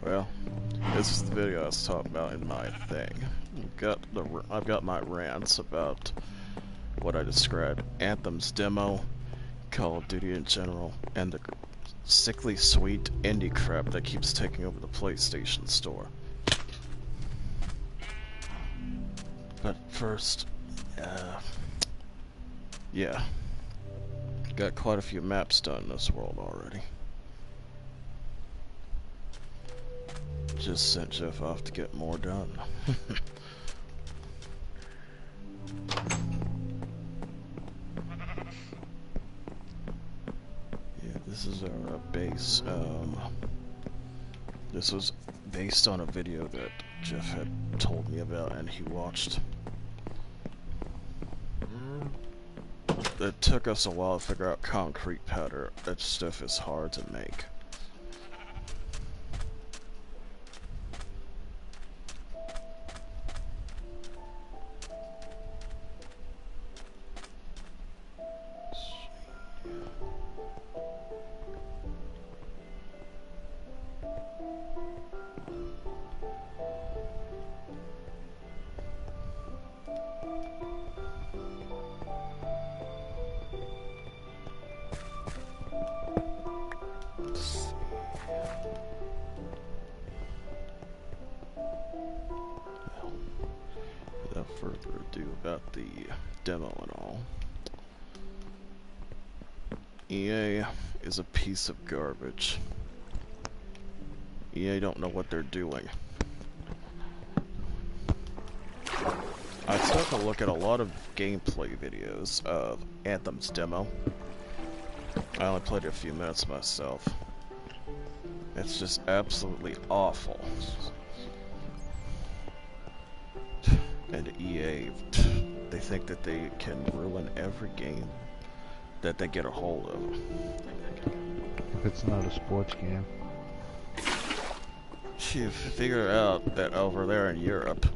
Well, this is the video I was talking about in my thing. I've got my rants about what I described: Anthem's Demo, Call of Duty in general, and the sickly sweet indie crap that keeps taking over the PlayStation Store. But first, yeah, got quite a few maps done in this world already. Just sent Jeff off to get more done. Yeah, this is our base. This was based on a video that Jeff had told me about and he watched. It took us a while to figure out concrete powder. That stuff is hard to make. Without further ado about the demo and all. EA is a piece of garbage. EA don't know what they're doing. I took a look at a lot of gameplay videos of Anthem's Demo. I only played it a few minutes myself. It's just absolutely awful. And EA, they think that they can ruin every game that they get a hold of. It's not a sports game. You figure out that over there in Europe,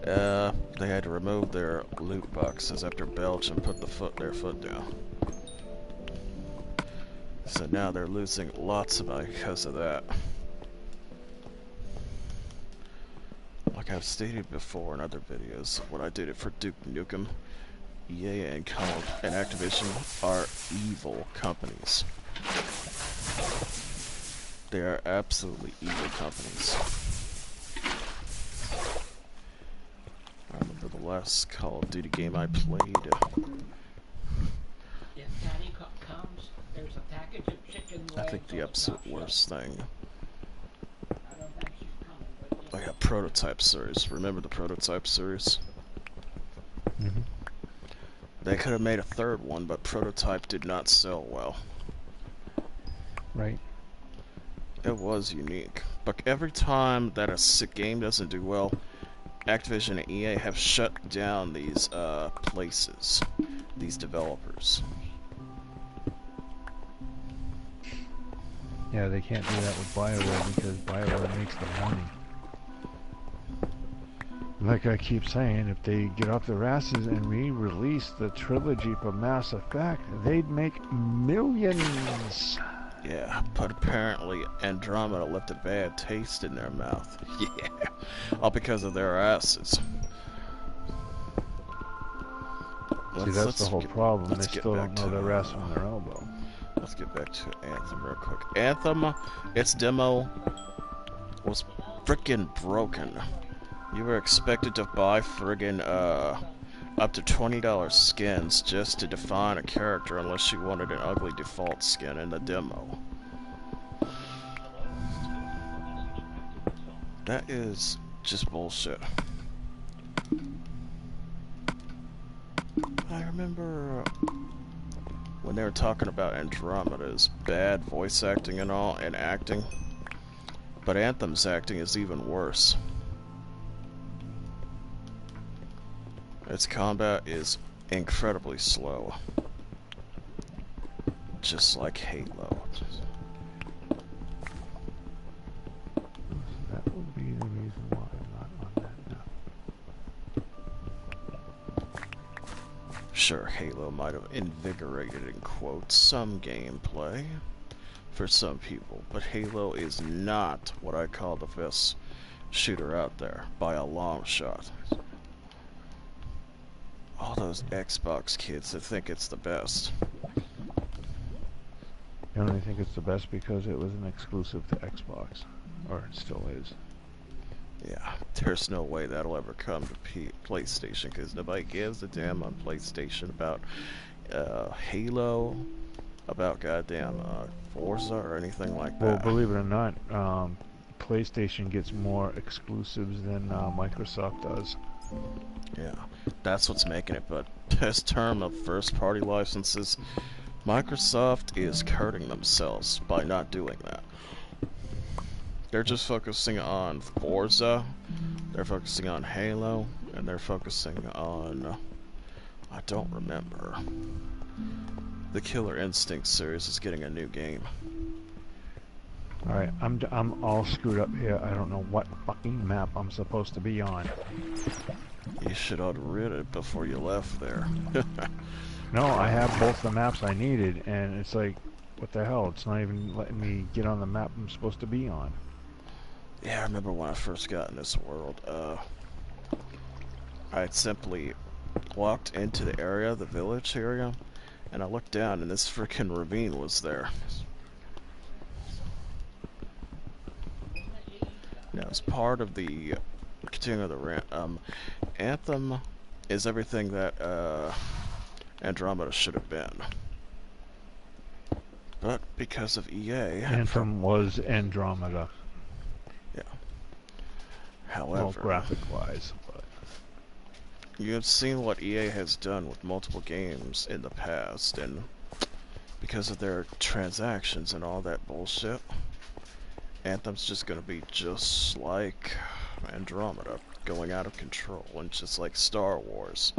they had to remove their loot boxes after Belgium put their foot down. So now they're losing lots of money because of that. Like I've stated before in other videos, when I did it for Duke Nukem, EA and Activision are evil companies. They are absolutely evil companies. I remember the last Call of Duty game I played. If Daddy comes, there's a package of chicken legs. I think the absolute worst thing. I don't think she's coming, but Like a Prototype series. Remember the Prototype series? Mm-hmm. They could have made a third one, but Prototype did not sell well. Right. It was unique. But every time that a game doesn't do well, Activision and EA have shut down these places, these developers. Yeah, they can't do that with BioWare because BioWare makes the money. Like I keep saying, if they get off their asses and re-release the trilogy for Mass Effect, they'd make millions. Yeah, but apparently Andromeda left a bad taste in their mouth. Yeah, all because of their asses. See, that's the whole problem. They still don't know their ass from their elbow. Let's get back to Anthem real quick. Anthem, its demo was frickin' broken. You were expected to buy friggin' up to $20 skins just to define a character unless you wanted an ugly default skin in the demo. That is just bullshit. I remember when they were talking about Andromeda's bad voice acting and all, and acting, but Anthem's acting is even worse. Its combat is incredibly slow. Just like Halo. That would be the reason why I'm not on that now. Sure, Halo might have invigorated, in quotes, some gameplay. for some people, but Halo is not what I call the best shooter out there by a long shot. All those Xbox kids that think it's the best. You only think it's the best because it was an exclusive to Xbox, or it still is. Yeah, there's no way that'll ever come to PlayStation because nobody gives a damn on PlayStation about Halo, about goddamn Forza or anything like Well, that. believe it or not, PlayStation gets more exclusives than Microsoft does. Yeah, that's what's making it. But this term of first-party licenses, Microsoft is hurting themselves by not doing that. They're just focusing on Forza, they're focusing on Halo, and they're focusing on... I don't remember. The Killer Instinct series is getting a new game. Alright, I'm all screwed up here. I don't know what fucking map I'm supposed to be on. You should have read it before you left there. No, I have both the maps I needed, and it's like, what the hell? It's not even letting me get on the map I'm supposed to be on. Yeah, I remember when I first got in this world, I had simply walked into the area, the village area, and I looked down and this freaking ravine was there. Now, as part of the continuing of the rant, Anthem is everything that Andromeda should have been. But because of EA... Anthem was Andromeda. Yeah. Well, However... graphic-wise, but... You have seen what EA has done with multiple games in the past, and because of their transactions and all that bullshit, Anthem's just gonna be just like Andromeda, going out of control, and just like Star Wars.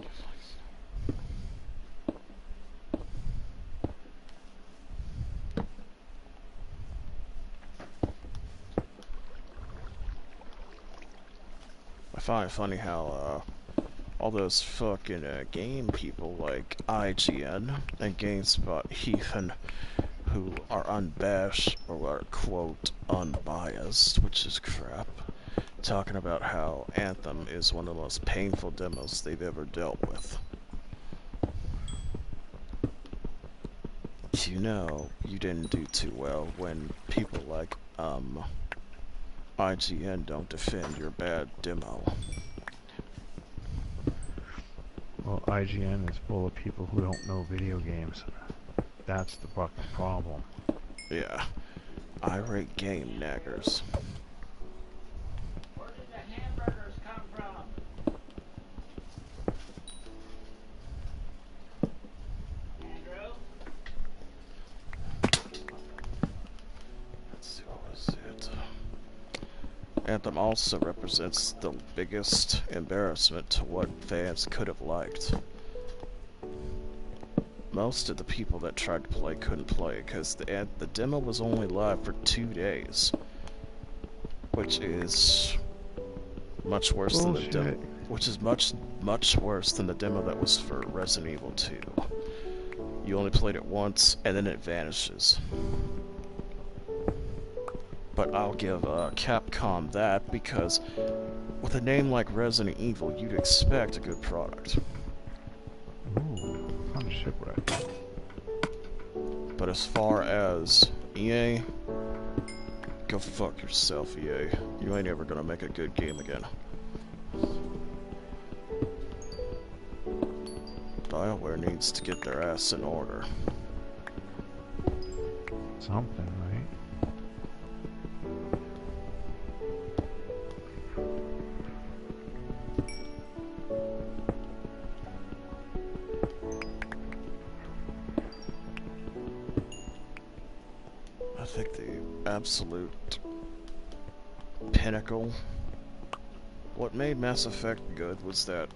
I find it funny how all those fucking game people like IGN and GameSpot even, who are unbashed or are quote unbiased, which is crap, talking about how Anthem is one of the most painful demos they've ever dealt with. You know you didn't do too well when people like IGN don't defend your bad demo. Well, IGN is full of people who don't know video games. That's the fucking problem. Yeah. Irate game naggers. Where did the hamburgers come from? Andrew? Let's see, what was it? Anthem also represents the biggest embarrassment to what fans could have liked. Most of the people that tried to play couldn't play because the demo was only live for 2 days, which is much worse than the demo. Which is much worse than the demo that was for Resident Evil 2. You only played it once and then it vanishes. But I'll give Capcom that because with a name like Resident Evil, you'd expect a good product. Ooh, I'm a shipwreck. But as far as EA, go fuck yourself, EA. You ain't ever gonna make a good game again. BioWare needs to get their ass in order. Something, right? I think the absolute pinnacle, what made Mass Effect good was that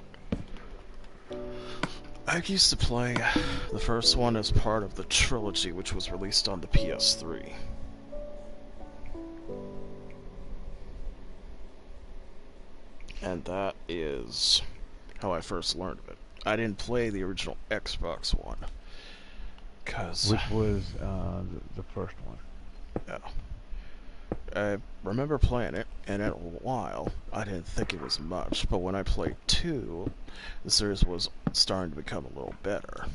I used to play the first one as part of the trilogy, which was released on the PS3. And that is how I first learned of it. I didn't play the original Xbox one. Cause Which was the first one? Yeah. I remember playing it, and at a while, I didn't think it was much, but when I played 2, the series was starting to become a little better.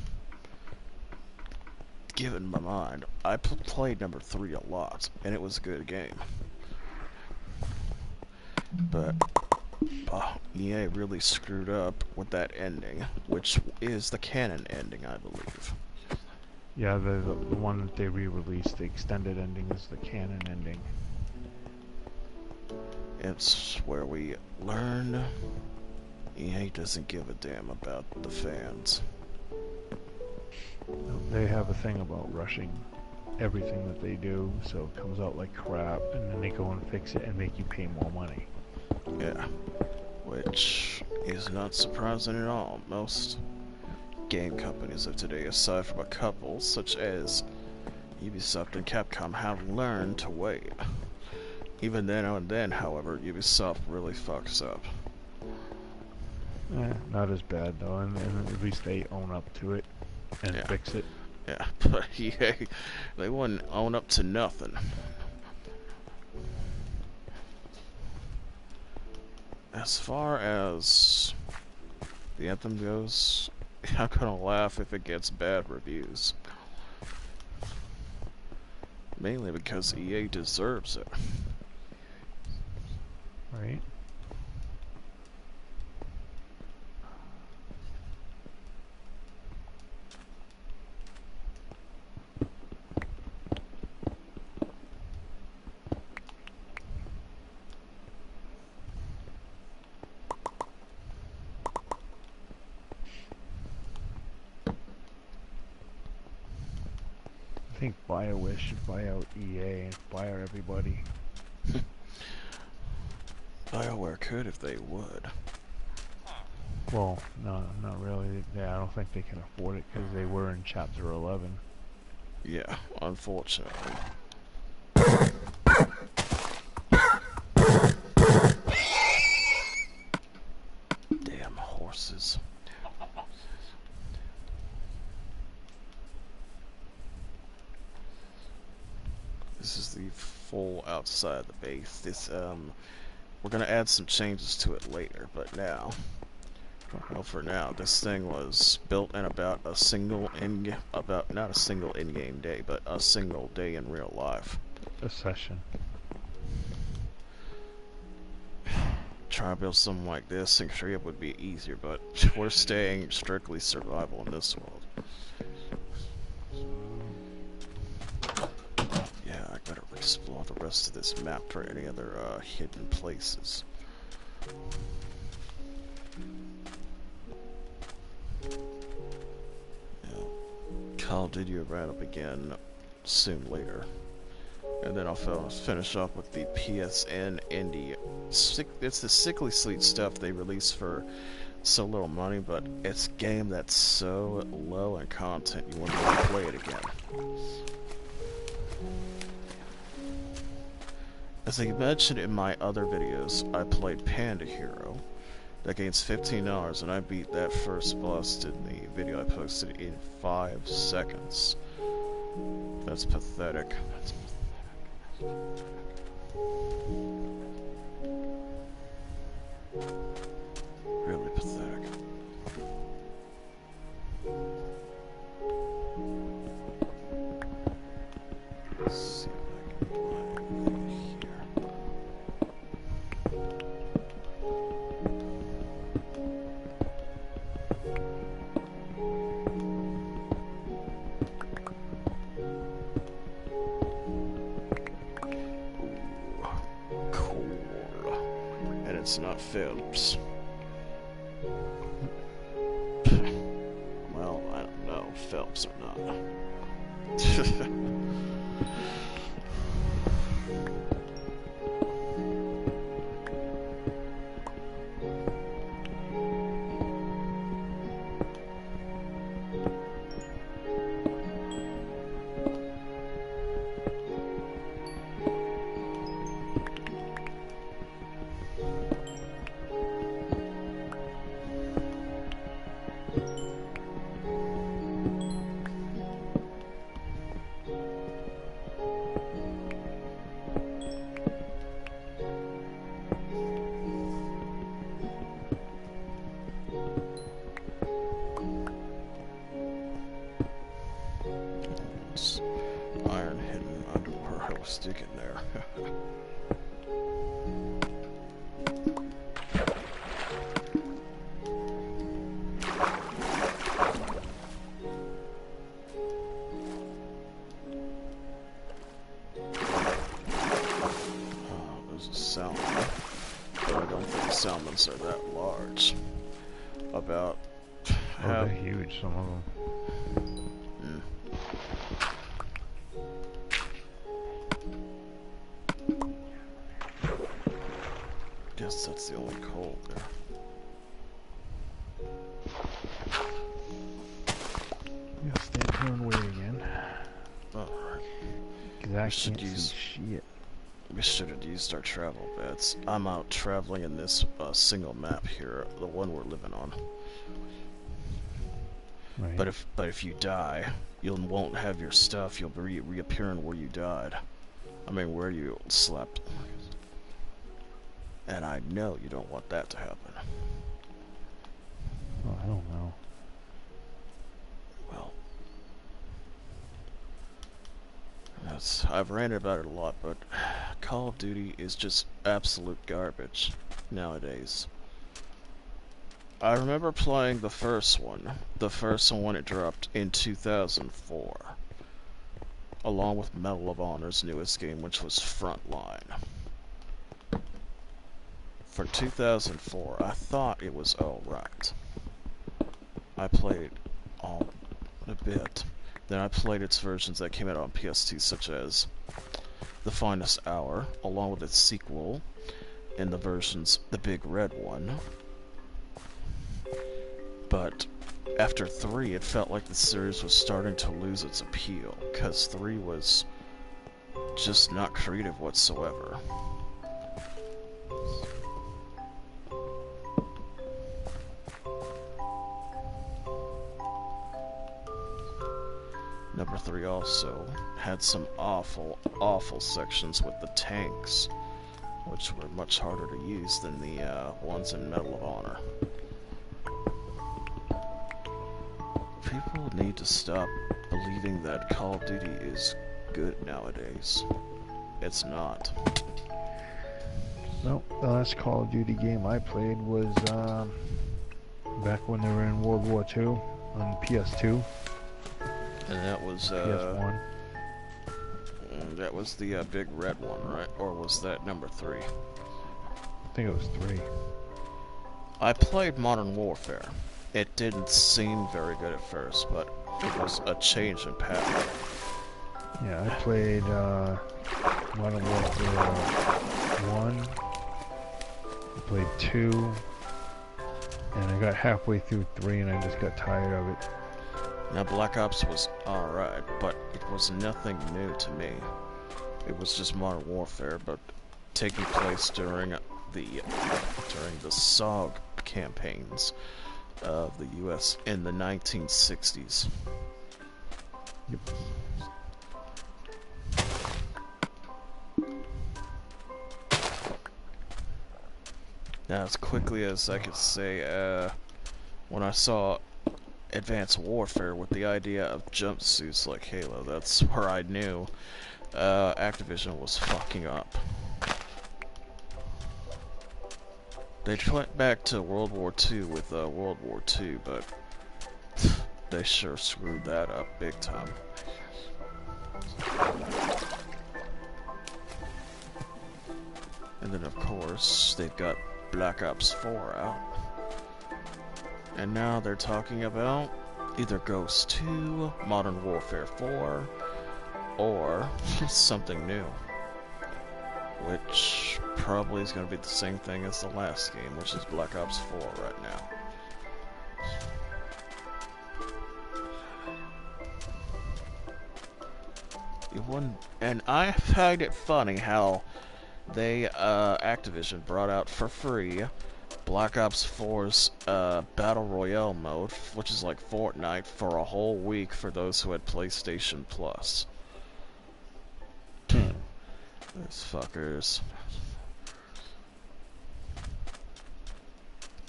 Given my mind, I played number 3 a lot, and it was a good game. But EA really screwed up with that ending, which is the canon ending, I believe. Yeah, the one that they re-released, the extended ending, is the canon ending. It's where we learn EA doesn't give a damn about the fans. They have a thing about rushing everything that they do, so it comes out like crap, and then they go and fix it and make you pay more money. Yeah. Which is not surprising at all. Most game companies of today, aside from a couple, such as Ubisoft and Capcom, have learned to wait. Even then and then, however, Ubisoft really fucks up. Not as bad though, and at least they own up to it and Yeah. fix it. Yeah, but EA, they wouldn't own up to nothing. As far as the Anthem goes, I'm gonna laugh if it gets bad reviews. Mainly because EA deserves it. Right? I think BioWare should buy out EA and fire everybody. BioWare could if they would. Well, no, not really. Yeah, I don't think they can afford it because they were in Chapter 11. Yeah, unfortunately. Damn horses. This is the full outside the base. This, we're gonna add some changes to it later, but now, well, for now, this thing was built in about a single not a single in-game day, but a single day in real life. A session. Try to build something like this in Korea would be easier, but we're staying strictly survival in this world. Yeah, I gotta explore the rest of this map for any other hidden places. Yeah. Call of Duty will begin soon later. And then I'll finish off with the PSN Indie. It's the sickly sweet stuff they release for so little money, but it's a game that's so low in content you won't want to play it again. As I mentioned in my other videos, I played Panda Hero. That gains $15, and I beat that first boss in the video I posted in 5 seconds. That's pathetic. Really pathetic. Let's see if I can find anything here. It's not Phelps. Well, I don't know, Phelps or not. dig in there. Oh, there's a salmon. But I don't think salmons are that large. About Oh, how... they're huge, some of them. Guess that's the only coal there. Yeah, stand here and wait again. Alright. Cause I We should can't use- see shit. We should have used our travel beds. I'm out traveling in this single map here, the one we're living on. Right. But if you die, you won't have your stuff. You'll be reappearing where you died. I mean, where you slept. And I know you don't want that to happen. Oh, I don't know. Well, I've ranted about it a lot, but Call of Duty is just absolute garbage nowadays. I remember playing the first one when it dropped in 2004, along with Medal of Honor's newest game, which was Frontline. For 2004, I thought it was alright. I played all a bit. Then I played its versions that came out on PS2, such as The Finest Hour, along with its sequel, and the Big Red one. But after 3, it felt like the series was starting to lose its appeal, because 3 was just not creative whatsoever. Number 3 also had some awful sections with the tanks, which were much harder to use than the ones in Medal of Honor. People need to stop believing that Call of Duty is good nowadays. It's not. No, the last Call of Duty game I played was back when they were in World War II on PS2. And that was PS1. that was the Big Red one, right? Or was that number 3? I think it was 3. I played Modern Warfare. It didn't seem very good at first, but it was a change in pattern. Yeah, I played Modern Warfare 1. I played 2. And I got halfway through 3 and I just got tired of it. Now Black Ops was alright, but it was nothing new to me. It was just Modern Warfare, but taking place during the SOG campaigns of the US in the 1960s. Yep. Now, as quickly as I could say, when I saw Advanced Warfare with the idea of jumpsuits like Halo, that's where I knew Activision was fucking up. They went back to World War II with World War II, but they sure screwed that up big time. And then, of course, they've got Black Ops 4 out. And now they're talking about either Ghost 2, Modern Warfare 4, or something new. Which probably is going to be the same thing as the last game, which is Black Ops 4 right now. And I find it funny how they, Activision, brought out for free Black Ops 4's Battle Royale mode, which is like Fortnite, for a whole week for those who had PlayStation Plus. Those fuckers.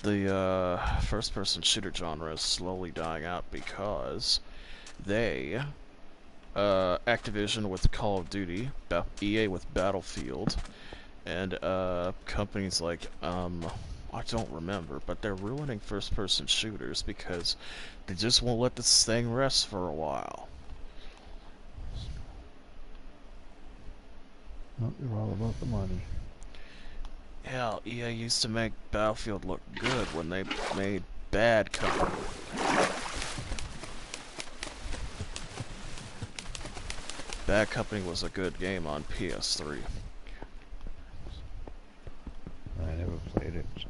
The first-person shooter genre is slowly dying out because they Activision with Call of Duty, EA with Battlefield, and companies like I don't remember, but they're ruining first-person shooters because they just won't let this thing rest for a while. Nope, they're all about the money. Hell, EA used to make Battlefield look good when they made Bad Company. Bad Company was a good game on PS3. I never played it, so.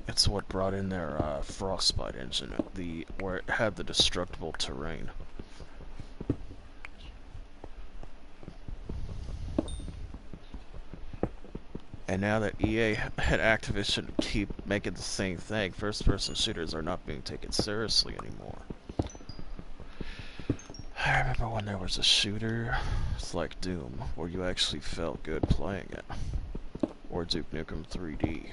It's what brought in their Frostbite engine, where it had the destructible terrain. And now that EA and Activision keep making the same thing, first-person shooters are not being taken seriously anymore. I remember when there was a shooter, it's like Doom, where you actually felt good playing it. Or Duke Nukem 3D.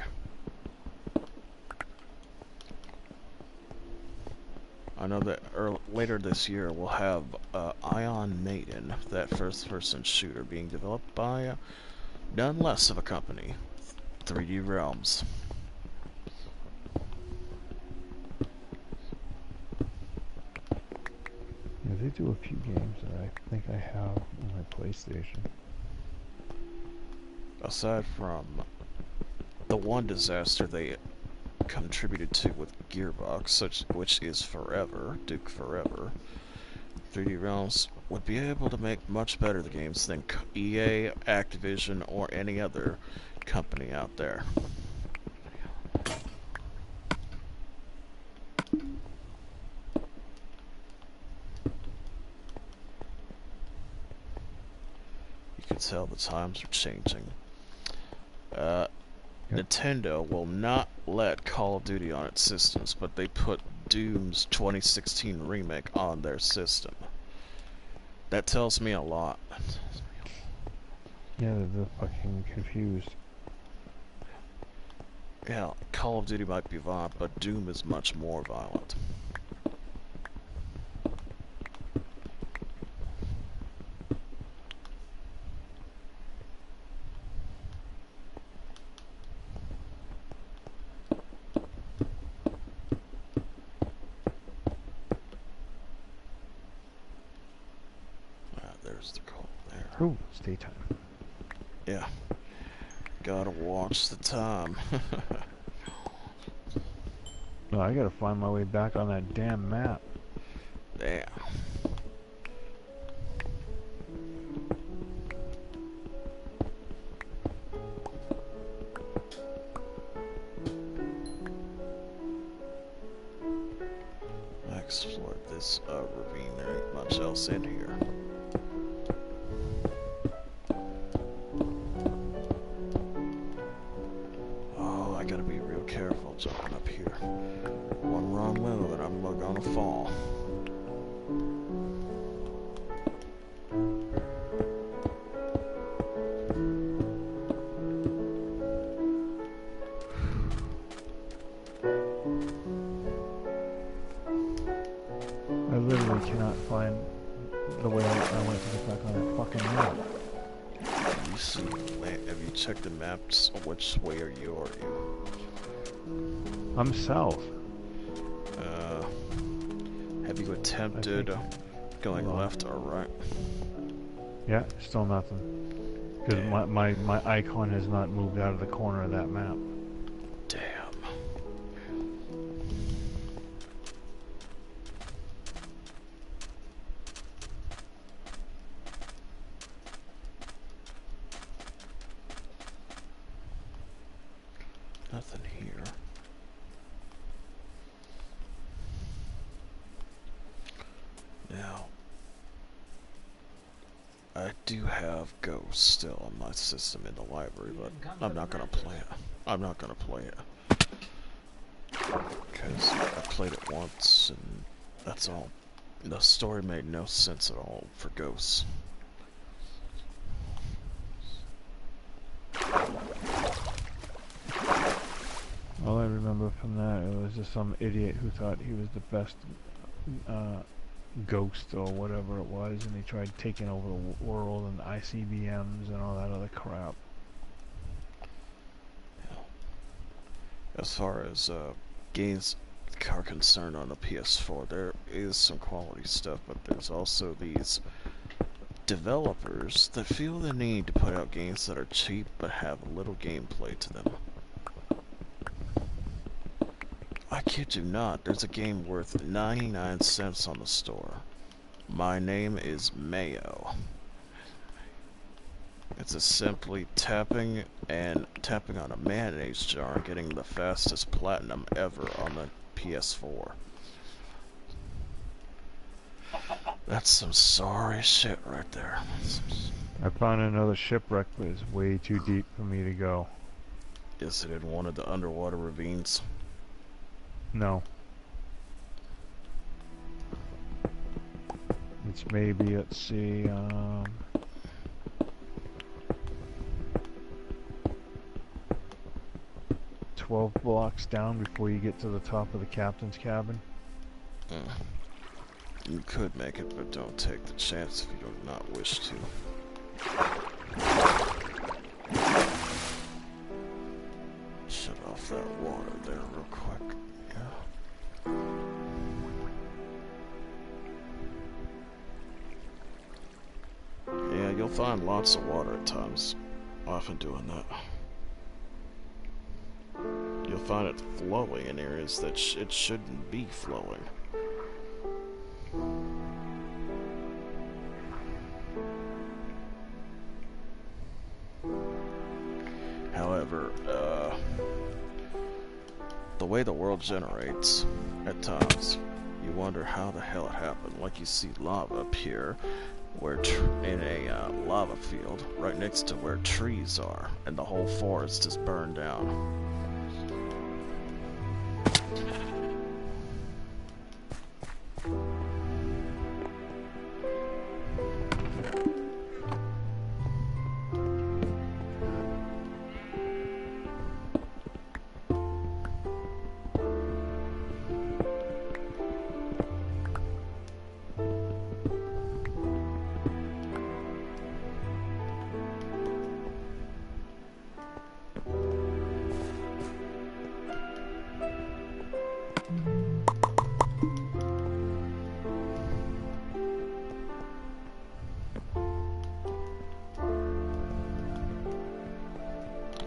I know that later this year we'll have Ion Maiden, that first-person shooter being developed by none less of a company, 3D Realms. Yeah, they do a few games that I think I have on my PlayStation. Aside from the one disaster they contributed to with Gearbox, which is Forever, Duke Forever, 3D Realms would be able to make much better the games than EA, Activision, or any other company out there. You can tell the times are changing. Nintendo will not let Call of Duty on its systems, but they put Doom's 2016 remake on their system. That tells me a lot. Yeah, they're fucking confused. Yeah, Call of Duty might be violent, but Doom is much more violent. There's the call there. Ooh, it's daytime. Yeah. Gotta watch the time. No, I gotta find my way back on that damn map. Damn. I explored this ravine. There ain't much else in here. Oh, I gotta be real careful jumping up here. One wrong move and I'm gonna fall. I literally cannot find the way I went to get back on that fucking map. You see, have you checked the maps? Which way are you? I'm south. Have you attempted going left or right? Yeah, still nothing. Because my icon has not moved out of the corner of that map. Damn. Nothing here. Now, I do have Ghost still on my system in the library, but I'm not gonna play it. I'm not gonna play it. Because I played it once, and that's all. The story made no sense at all for Ghosts. All I remember from that, it was just some idiot who thought he was the best Ghost or whatever it was, and they tried taking over the world and the ICBMs and all that other crap. As far as games are concerned on the PS4, there is some quality stuff, but there's also these developers that feel the need to put out games that are cheap but have little gameplay to them. I kid you not, there's a game worth 99 cents on the store. My name is Mayo. It's a simply tapping on a mayonnaise jar and getting the fastest platinum ever on the PS4. That's some sorry shit right there. I found another shipwreck, but it's way too deep for me to go. Is it in one of the underwater ravines? No. It's maybe, let's see, 12 blocks down before you get to the top of the captain's cabin. You could make it, but don't take the chance if you do not wish to. Shut off that water there real quick. Yeah. Yeah, you'll find lots of water at times. Often doing that. You'll find it flowing in areas that it shouldn't be flowing. However, the way the world generates, at times, you wonder how the hell it happened. Like you see lava appear where in a lava field right next to where trees are, and the whole forest is burned down.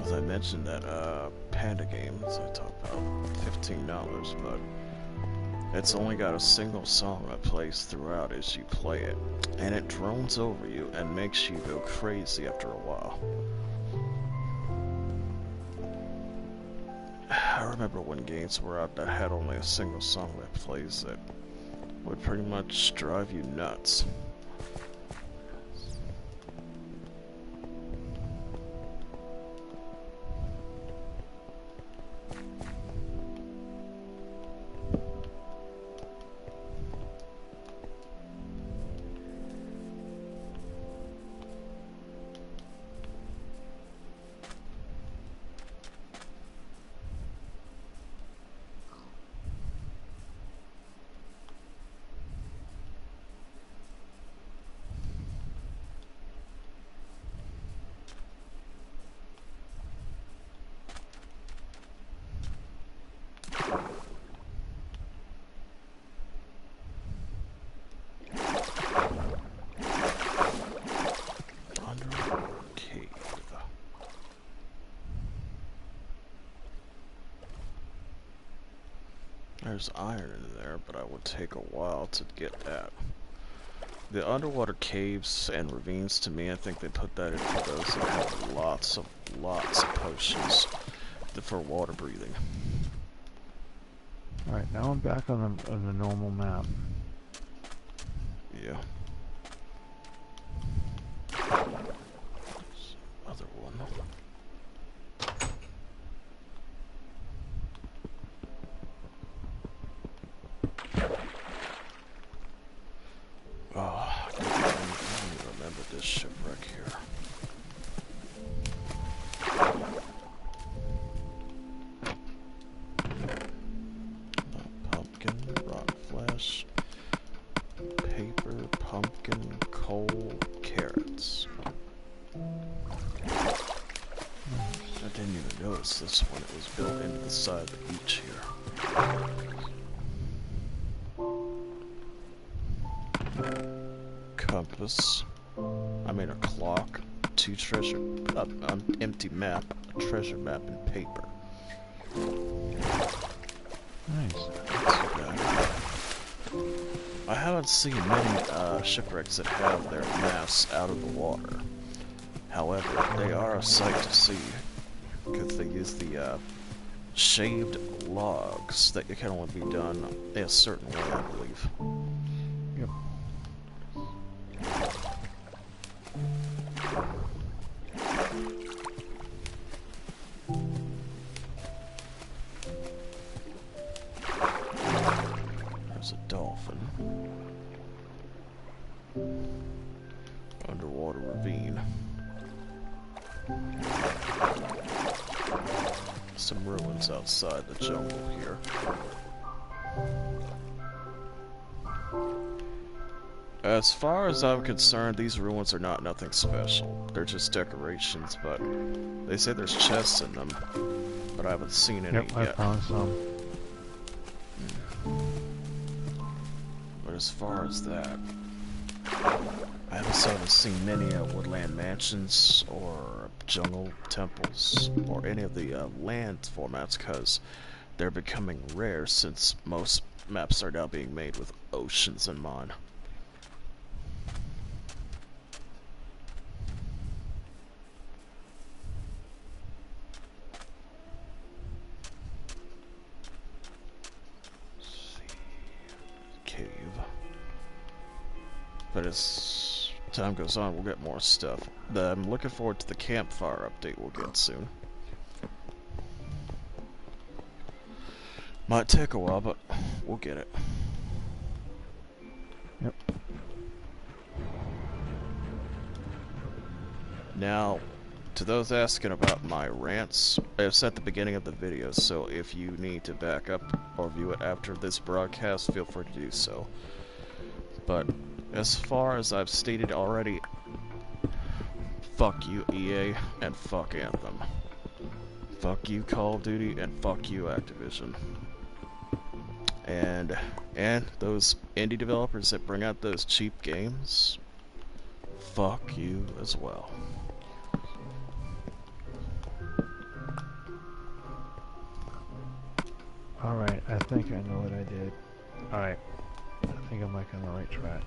As I mentioned, that Panda game, as I talked about, $15, but it's only got a single song that plays throughout as you play it, and it drones over you and makes you go crazy after a while. I remember when games were out that had only a single song that plays that would pretty much drive you nuts. There's iron in there, but I would take a while to get that. The underwater caves and ravines, to me, I think they put that in for those that have lots of potions for water breathing. Alright, now I'm back on the normal map. Yeah. Other one. Oh, I don't even remember this shipwreck here. Pumpkin, rock flesh. didn't even notice this when it was built into the side of the beach here. Compass. I made a clock, two treasure, an empty map, a treasure map, and paper. Nice. I haven't seen many shipwrecks that have their masts out of the water. However, they are a sight to see because they use the shaved logs that can only be done in a certain way, I believe. Yep. There's a dolphin. Underwater ravine. Some ruins outside the jungle here. As far as I'm concerned, these ruins are nothing special. They're just decorations, but they say there's chests in them, but I haven't seen any Yep, I yet. found some. But as far as that, I haven't seen many woodland mansions or jungle temples or any of the land formats because they're becoming rare since most maps are now being made with oceans in mind. Cave. But as time goes on, we'll get more stuff. I'm looking forward to the campfire update we'll get soon. Might take a while, but we'll get it. Yep. Now, to those asking about my rants, it's at the beginning of the video, so if you need to back up or view it after this broadcast, feel free to do so. But as far as I've stated already, fuck you EA and fuck Anthem. Fuck you Call of Duty and fuck you Activision. And those indie developers that bring out those cheap games, fuck you as well. Alright, I think I know what I did. Alright, I think I'm like on the right track.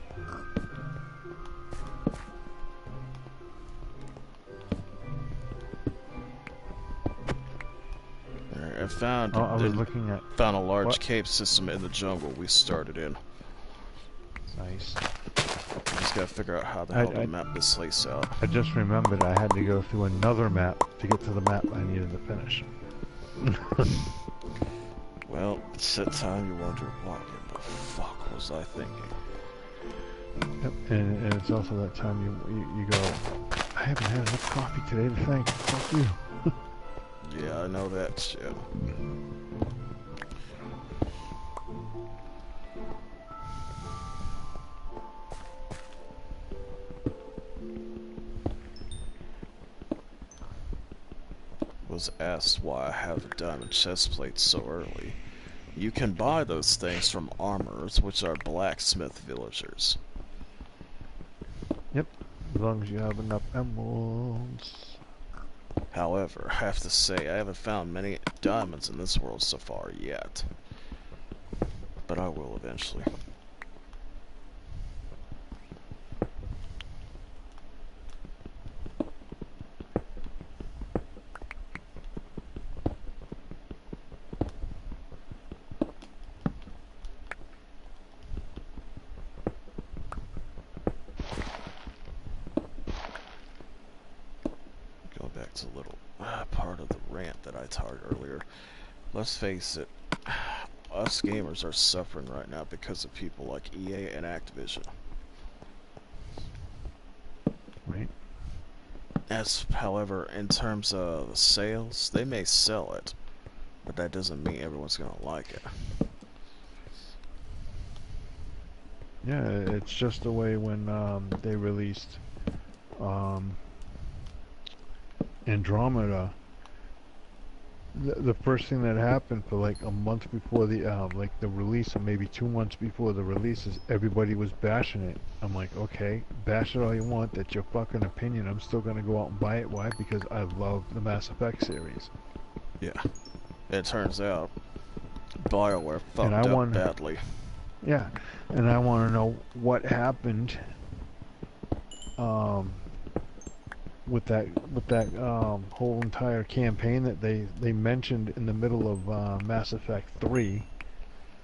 I found Oh, I was looking at... found a large What? cave system in the jungle we started in. Nice. We just gotta figure out how the hell to map this place out. I just remembered I had to go through another map to get to the map I needed to finish. Well, it's that time you wonder, what in the fuck was I thinking? Yep, and it's also that time you go, I haven't had enough coffee today to thank. Fuck you. Yeah, I know that shit. Was asked why I have a diamond chest plate so early. You can buy those things from armorers, which are blacksmith villagers. Yep, as long as you have enough emeralds. However, I have to say, I haven't found many diamonds in this world so far yet. But I will eventually. Go back to a little part of the rant that I talked earlier. Let's face it, us gamers are suffering right now because of people like EA and Activision. Right. However, in terms of sales, they may sell it, but that doesn't mean everyone's gonna like it. Yeah, it's just the way when they released Andromeda, the first thing that happened for like a month before the release, or maybe 2 months before the release, is everybody was bashing it. I'm like, okay, bash it all you want. That's your fucking opinion. I'm still gonna go out and buy it. Why? Because I love the Mass Effect series. Yeah. It turns out BioWare And I fucked up want, badly. yeah, and I want to know what happened um, with that whole entire campaign that they mentioned in the middle of Mass Effect 3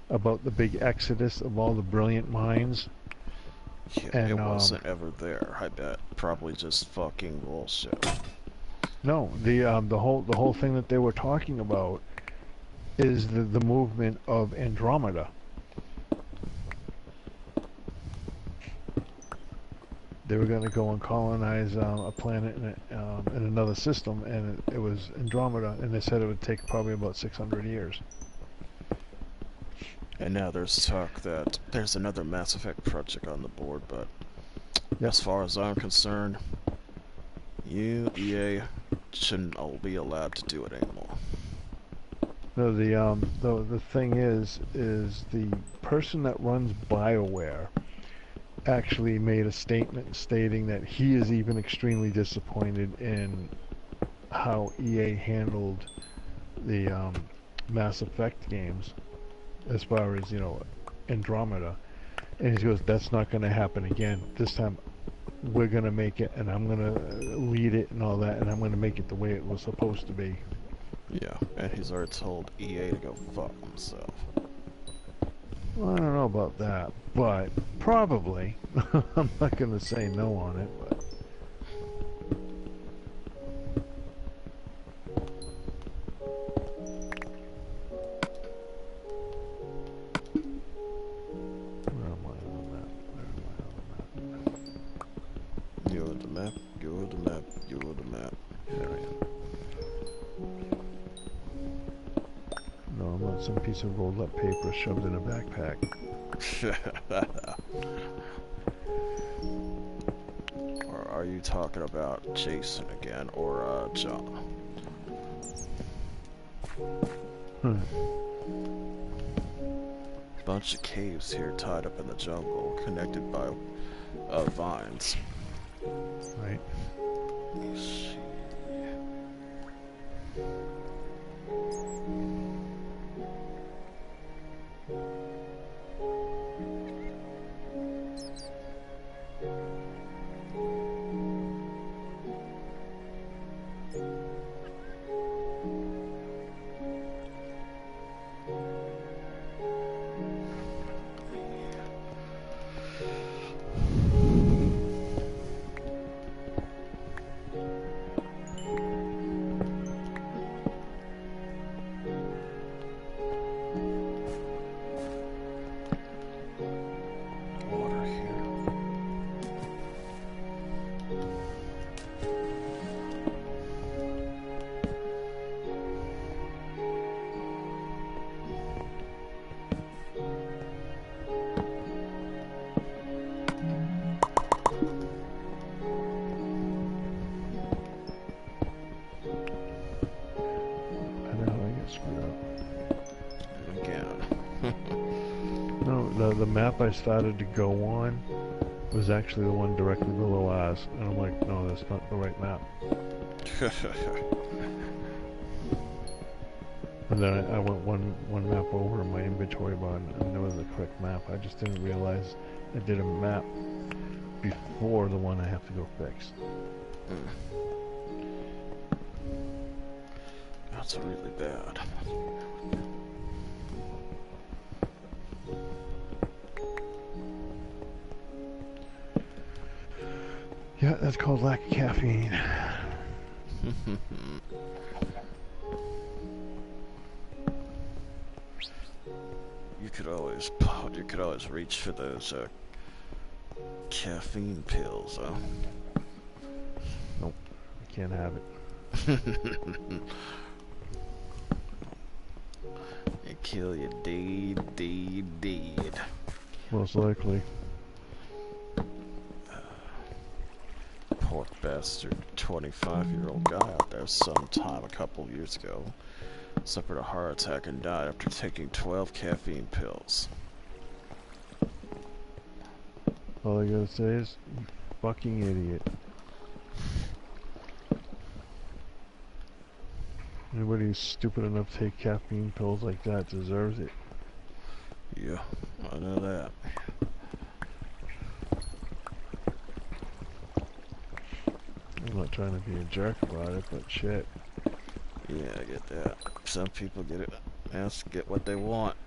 about the big exodus of all the brilliant minds. Yeah, And it wasn't ever there, I bet. Probably just fucking bullshit. no, the whole thing that they were talking about is the movement of Andromeda. They were going to go and colonize a planet in another system, and it was Andromeda, and they said it would take probably about 600 years. And now there's talk that there's another Mass Effect project on the board, but Yep. as far as I'm concerned, you, EA, shouldn't all be allowed to do it anymore. No, the thing is the person that runs BioWare actually made a statement stating that he is even extremely disappointed in how EA handled the Mass Effect games, as far as Andromeda, and he goes, "That's not going to happen again. This time, we're going to make it, and I'm going to lead it and all that, and I'm going to make it the way it was supposed to be." Yeah, and he's already told EA to go fuck himself. Well, I don't know about that, but probably. I'm not going to say no on it, but where am I on the map? Where am I on the map? You're the map, you're the map, you're the map. There I am. No, I'm on some piece of rolled up paper shoved in a backpack. Or are you talking about Jason again, or John? Hmm. Bunch of caves here tied up in the jungle, connected by vines. Right. Let's see. Water here. I know I get screwed up. Again. No, the map I started to go on was actually the one directly below ours, and I'm like, no, that's not the right map. And then I went one map over in my inventory bar, and there was the correct map. I just didn't realize I did a map before the one I have to go fix. That's really bad. Yeah, that's called lack of caffeine. You could always reach for those caffeine pills, huh? Nope, I can't have it. It kill you dead. Most likely. Poor bastard 25-year-old guy out there sometime a couple years ago Suffered a heart attack and died after taking 12 caffeine pills. All I gotta say is, you fucking idiot. Anybody who's stupid enough to take caffeine pills like that deserves it. Yeah, I know that. I'm not trying to be a jerk about it, but shit. Yeah, I get that. Some people get it. Get what they want.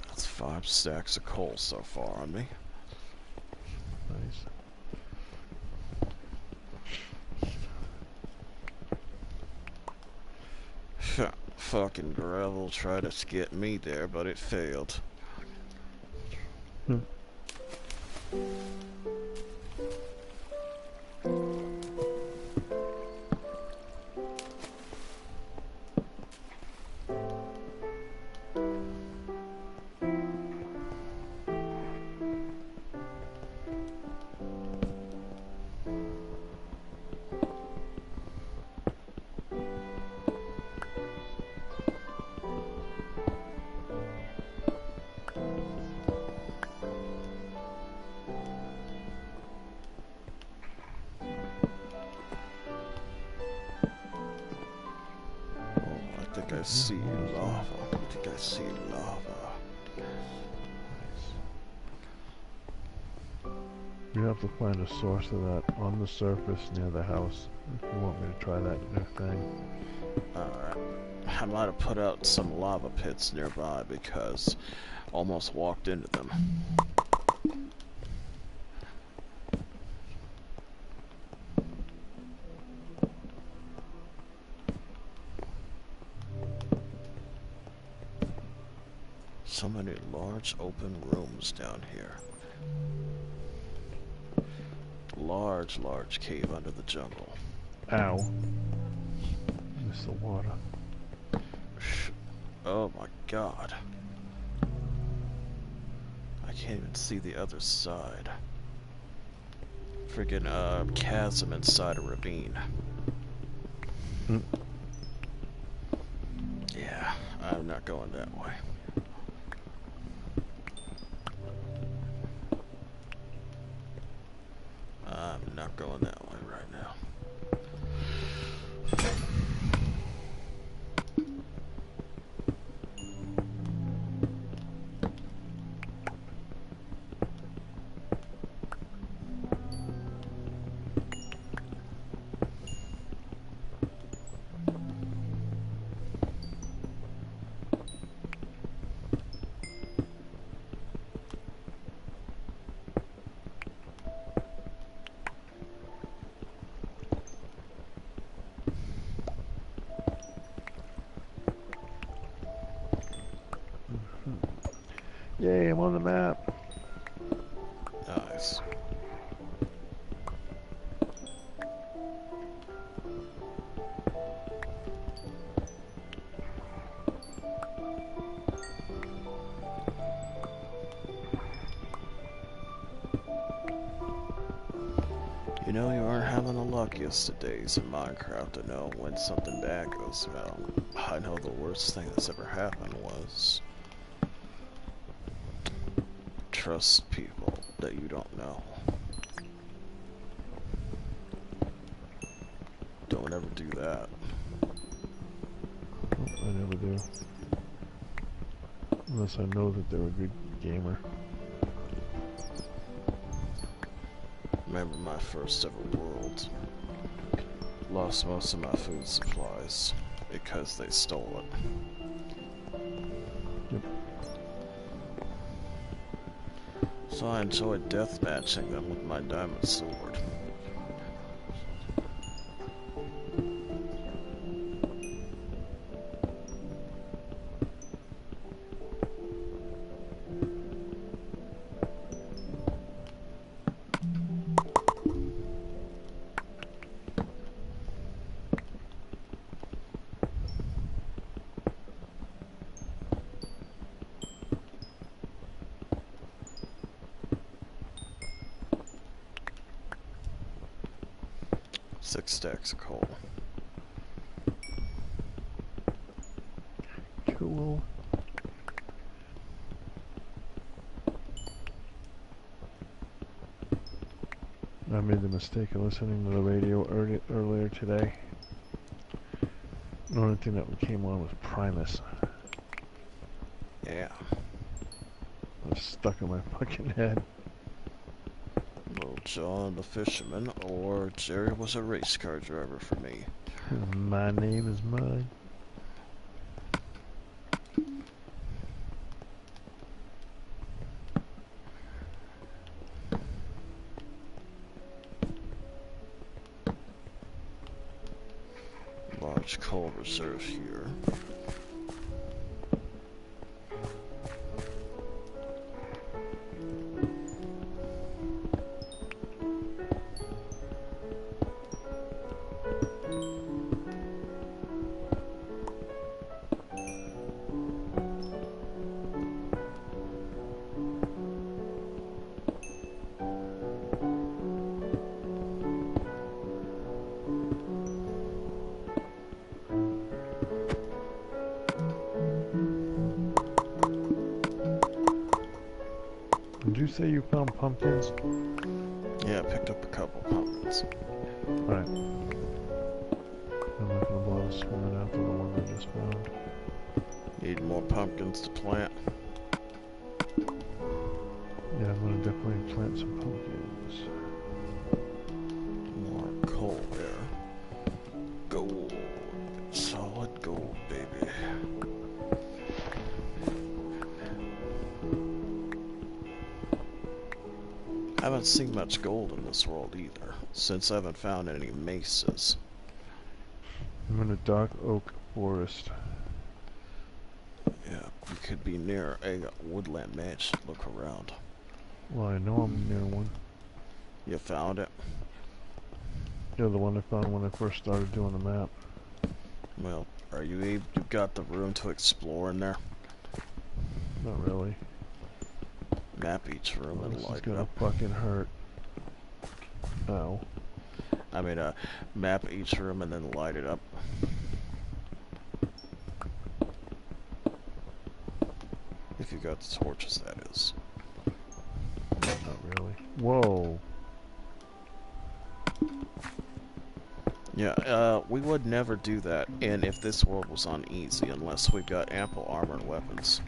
That's 5 stacks of coal so far on me. Nice. Fucking gravel tried to get me there, but it failed. Hmm. I think I see lava. I think I see lava. You have to find a source of that on the surface near the house if you want me to try that new thing. Alright. I might have put out some lava pits nearby because almost walked into them. So many large open rooms down here. Large cave under the jungle. Ow. Miss the water. Oh my god. I can't even see the other side. Friggin' chasm inside a ravine. Hmm. Yeah, I'm not going that way. I'm not going that way right now. Yay, I'm on the map. Nice. You know, you aren't having the luckiest of days in Minecraft to know when something bad goes down. I know the worst thing that's ever happened was trust people that you don't know. Don't ever do that. Oh, I never do. Unless I know that they're a good gamer. Remember my first ever world. Lost most of my food supplies because they stole it. Yep. So I enjoyed deathmatching them with my diamond sword. 6 stacks of coal. Cool. I made the mistake of listening to the radio earlier today. The only thing that came on was Primus. Yeah. It was stuck in my fucking head. Well, John the fisherman, or Jerry was a race car driver for me. My name is Mud. Large coal reserve here. Did you say you found pumpkins? Yeah, I picked up a couple pumpkins. Alright. I'm not gonna bother swimming after the one I just found. Need more pumpkins to plant. Yeah, I'm gonna definitely plant some pumpkins. More coal there. Gold. Solid gold, baby. I haven't seen much gold in this world either, since I haven't found any mesas. I'm in a dark oak forest. Yeah, you could be near a woodland mansion. Look around. Well, I know I'm near one. You found it? Yeah, the one I found when I first started doing the map. Well, are you able? You got the room to explore in there? Not really. Map each room and This is light it gonna up. fucking hurt. Ow. I mean, map each room and then light it up. If you got the torches, that is. Not really. Whoa. Yeah, we would never do that, and if this world was on easy, unless we've got ample armor and weapons.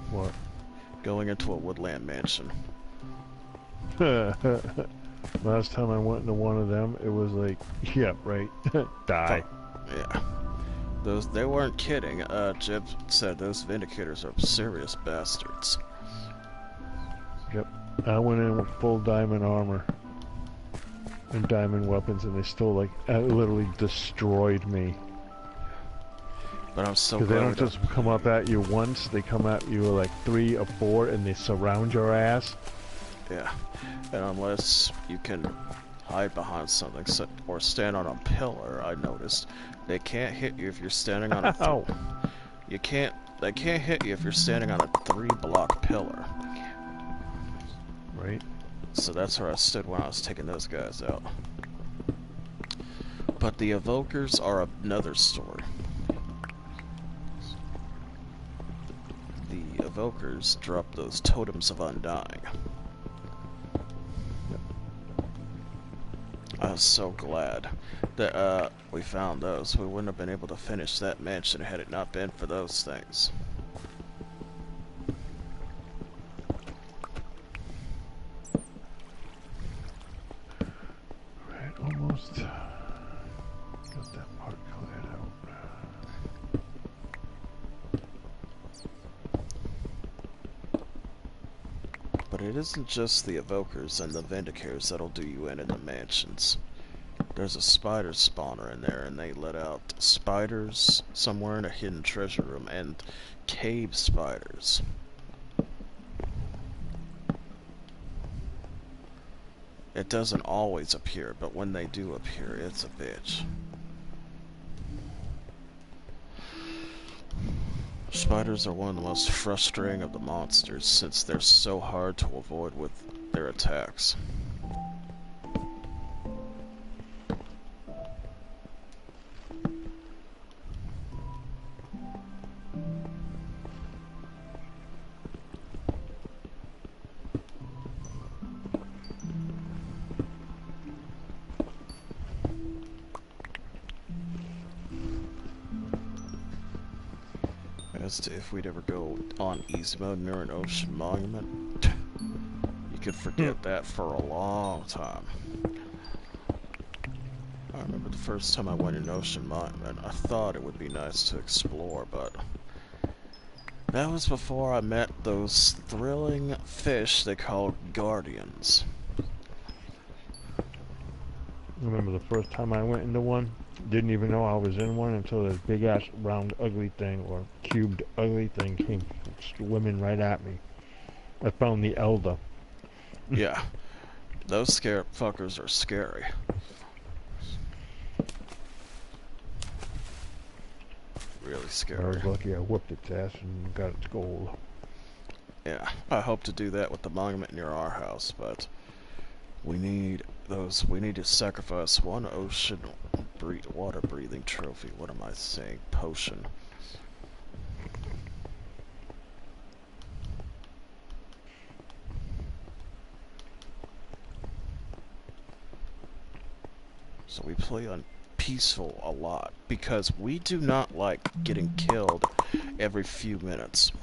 What? Going into a woodland mansion. Last time I went into one of them, it was like, yeah, right. Die. Yeah. They weren't kidding. Jib said those Vindicators are serious bastards. Yep. I went in with full diamond armor and diamond weapons, and they still, like, literally destroyed me. But I'm so Because they glad don't just come up at you once, they come at you like 3 or 4, and they surround your ass. Yeah. And unless you can hide behind something or stand on a pillar, I noticed, they can't hit you if you're standing on a... Ow! They can't hit you if you're standing on a 3-block pillar. Right? So that's where I stood when I was taking those guys out. But the Evokers are another story. The Evokers drop those totems of undying. Yep. I was so glad that we found those. We wouldn't have been able to finish that mansion had it not been for those things. Right, almost got that part cleared out. But it isn't just the Evokers and the Vindicators that'll do you in the mansions. There's a spider spawner in there, and they let out spiders somewhere in a hidden treasure room, and cave spiders. It doesn't always appear, but when they do appear, it's a bitch. Spiders are one of the most frustrating of the monsters, since they're so hard to avoid with their attacks. as to if we'd ever go on easy mode near an ocean monument. You could forget that for a long time. I remember the first time I went in Ocean Monument, I thought it would be nice to explore, but that was before I met those thrilling fish they call guardians. I remember the first time I went into one, didn't even know I was in one until this big ass round ugly thing or cubed ugly thing came swimming right at me. I found the elder. Yeah, those scare fuckers are scary. Really I scary. was lucky I whipped its ass and got its gold. Yeah, I hope to do that with the monument near our house, but we need those. We need to sacrifice one ocean water breathing trophy. What am I saying? Potion. So we play on peaceful a lot because we do not like getting killed every few minutes.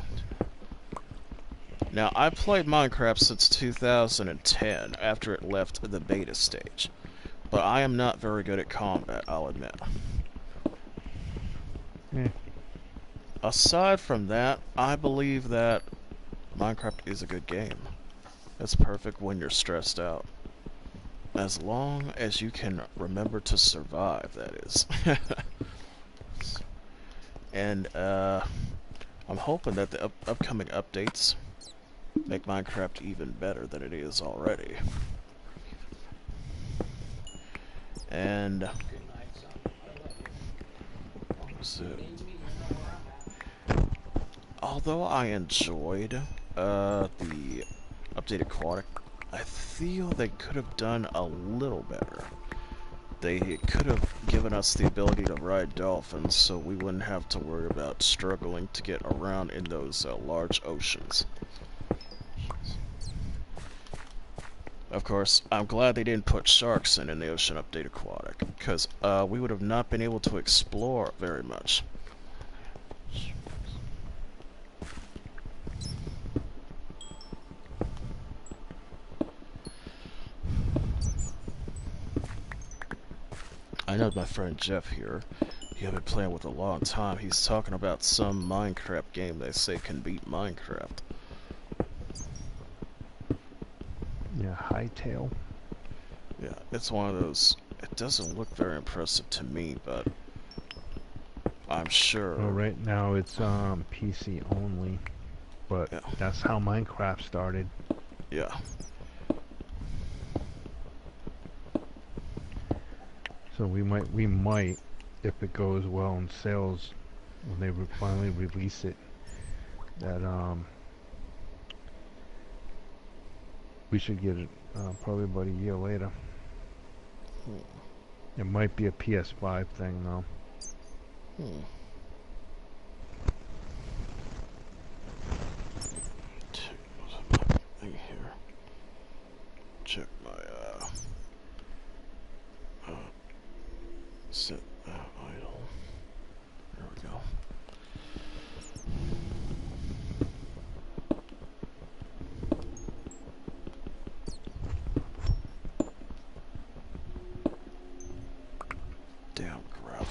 Now, I've played Minecraft since 2010 after it left the beta stage, but I am not very good at combat, I'll admit. Aside from that, I believe that Minecraft is a good game. It's perfect when you're stressed out. As long as you can remember to survive, that is. And, I'm hoping that the upcoming updates make Minecraft even better than it is already. And so, although I enjoyed the updated aquatic, I feel they could have done a little better. They could have given us the ability to ride dolphins so we wouldn't have to worry about struggling to get around in those large oceans. Of course, I'm glad they didn't put sharks in the Ocean Update Aquatic, because we would have not been able to explore very much. I know my friend Jeff here. He I've been playing with a long time. He's talking about some Minecraft game they say can beat Minecraft. Yeah, Hightail. Yeah, it's one of those. It doesn't look very impressive to me, but I'm sure. Well, right now it's PC only, but Yeah. that's how Minecraft started. Yeah. So we might, if it goes well in sales, when they finally release it, that we should get it probably about a year later. It might be a PS5 thing though. Thing here. Check my set idle. There we go. Damn gravel.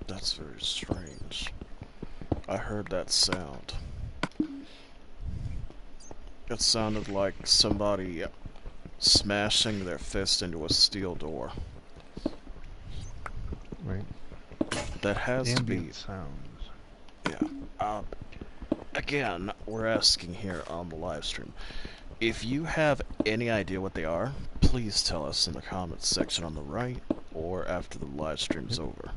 That's very strange. I heard that sound. It sounded like somebody smashing their fist into a steel door. Right. That has to be. Ambient sounds. Yeah. Again, we're asking here on the live stream. If you have any idea what they are, please tell us in the comments section on the right or after the live stream's over.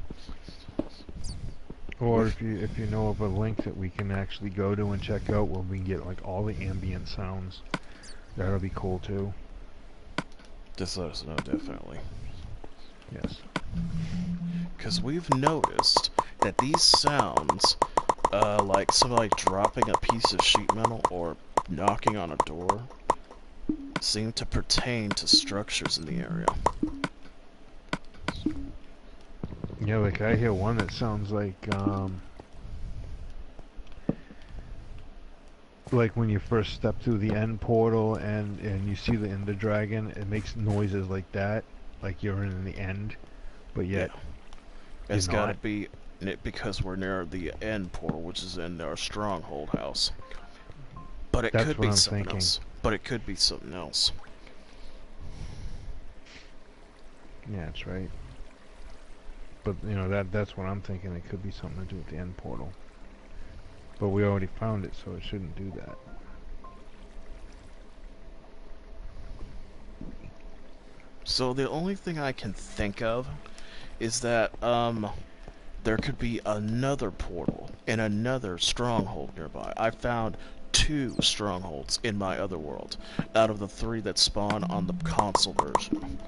Or if you know of a link that we can actually go to and check out where we can get like all the ambient sounds, that'll be cool too. Just let us know, definitely. Yes. Because we've noticed that these sounds, like somebody dropping a piece of sheet metal or knocking on a door, seem to pertain to structures in the area. Yeah, like I hear one that sounds like when you first step through the end portal and you see the Ender Dragon, it makes noises like that, like you're in the end, but yet It's you're got to not. be because we're near the end portal, which is in our stronghold house. But it That's could what be I'm something thinking. else. But it could be something else. Yeah, that's right. But you know that's what I'm thinking. It could be something to do with the end portal. But we already found it, so it shouldn't do that. So the only thing I can think of is that there could be another portal in another stronghold nearby. I found 2 strongholds in my other world out of the 3 that spawn on the console version.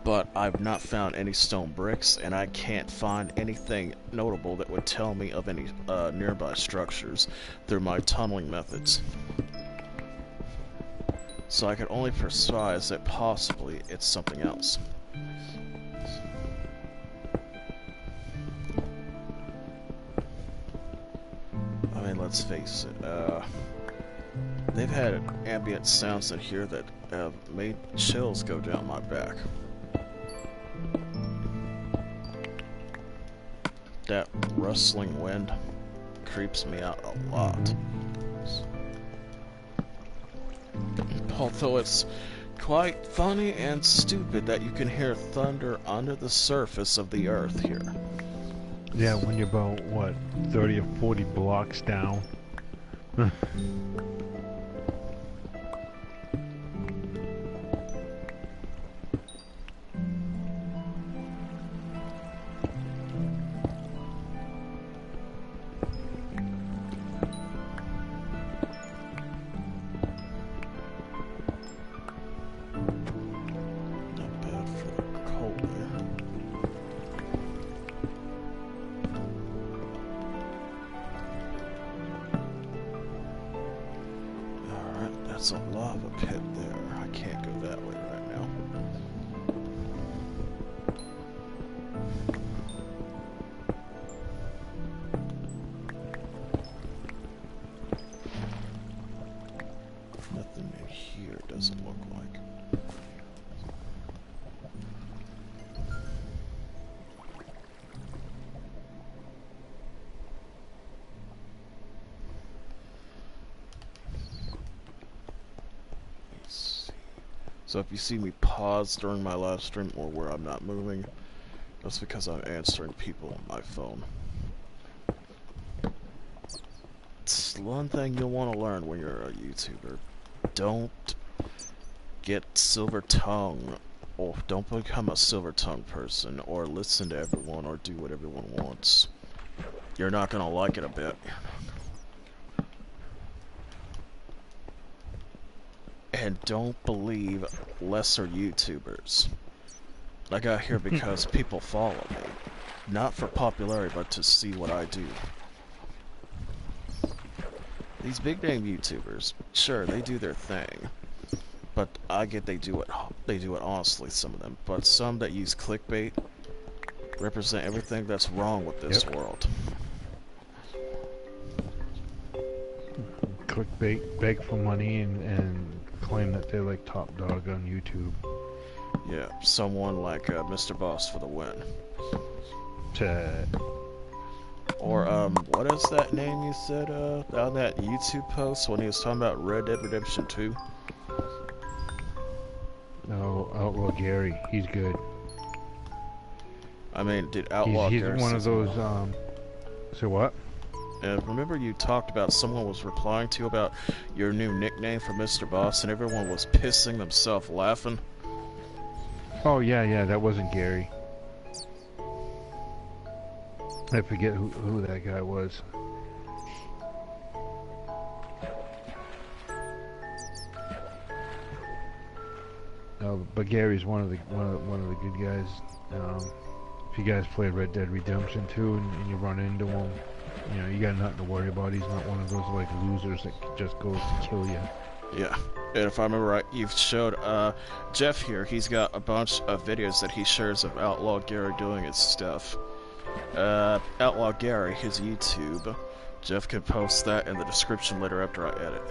But I've not found any stone bricks, and I can't find anything notable that would tell me of any nearby structures through my tunneling methods. So I could only surmise that possibly it's something else. I mean, let's face it, they've had ambient sounds in here that have made chills go down my back. That rustling wind creeps me out a lot. Although it's quite funny and stupid that you can hear thunder under the surface of the earth here. Yeah, when you're about what 30 or 40 blocks down. Not bad for the cold there. Alright, that's a lava pit there. I can't go that way right now. Nothing in here doesn't look like. Let's see. So if you see me pause during my live stream or where I'm not moving, that's because I'm answering people on my phone. It's one thing you'll want to learn when you're a YouTuber. Don't get silver tongue, or don't become a silver tongue person, or listen to everyone, or do what everyone wants. You're not gonna like it a bit. And don't believe lesser YouTubers. I got here because people follow me. Not for popularity, but to see what I do. These big name YouTubers, sure, they do their thing. But I get they do it honestly, some of them. But some that use clickbait represent everything that's wrong with this world. Clickbait, beg for money, and claim that they're like top dog on YouTube. Yeah, someone like Mr. Boss for the win. Or, what is that name you said, on that YouTube post when he was talking about Red Dead Redemption 2? No, Outlaw Gary, he's good. I mean, did Outlaw He's Gary one of those, so what? Remember you talked about someone was replying to you about your new nickname for Mr. Boss, and everyone was pissing themselves laughing? Oh yeah, that wasn't Gary. I forget who that guy was. But Gary's one of the good guys. If you guys played Red Dead Redemption 2 and you run into him, you know, you got nothing to worry about. He's not one of those like losers that just goes to kill you. Yeah. And if I remember right, you've showed Jeff here. He's got a bunch of videos that he shares of Outlaw Gary doing his stuff. Outlaw Gary, his YouTube. Jeff can post that in the description later after I edit.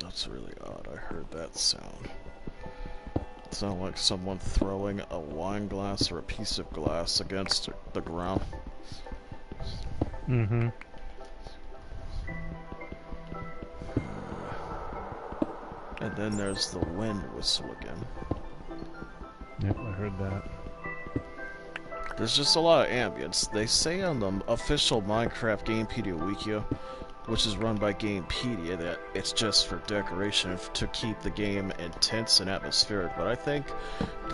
That's really odd. I heard that sound. It sounded like someone throwing a wine glass or a piece of glass against the ground. Mm-hmm. And then there's the wind whistle again. Yep, I heard that. There's just a lot of ambience. They say on the official Minecraft Gamepedia Wiki, which is run by Gamepedia, that it's just for decoration to keep the game intense and atmospheric, but I think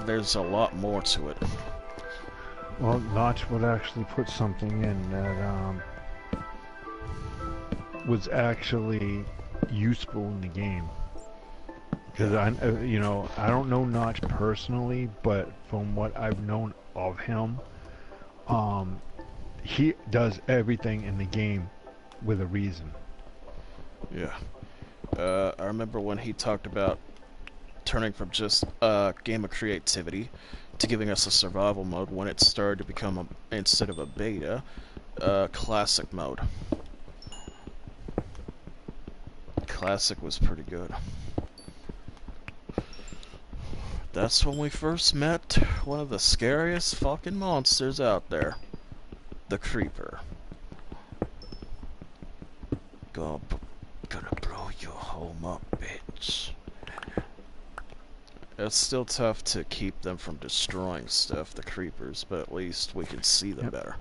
there's a lot more to it. Well, Notch would actually put something in that was actually useful in the game. Because I don't know Notch personally, but from what I've known of him, he does everything in the game with a reason. Yeah. I remember when he talked about turning from just a game of creativity to giving us a survival mode when it started to become, instead of a beta, classic mode. Classic was pretty good. That's when we first met one of the scariest fucking monsters out there. The Creeper. Gonna blow your home up, bitch. It's still tough to keep them from destroying stuff, the Creepers, but at least we can see them better.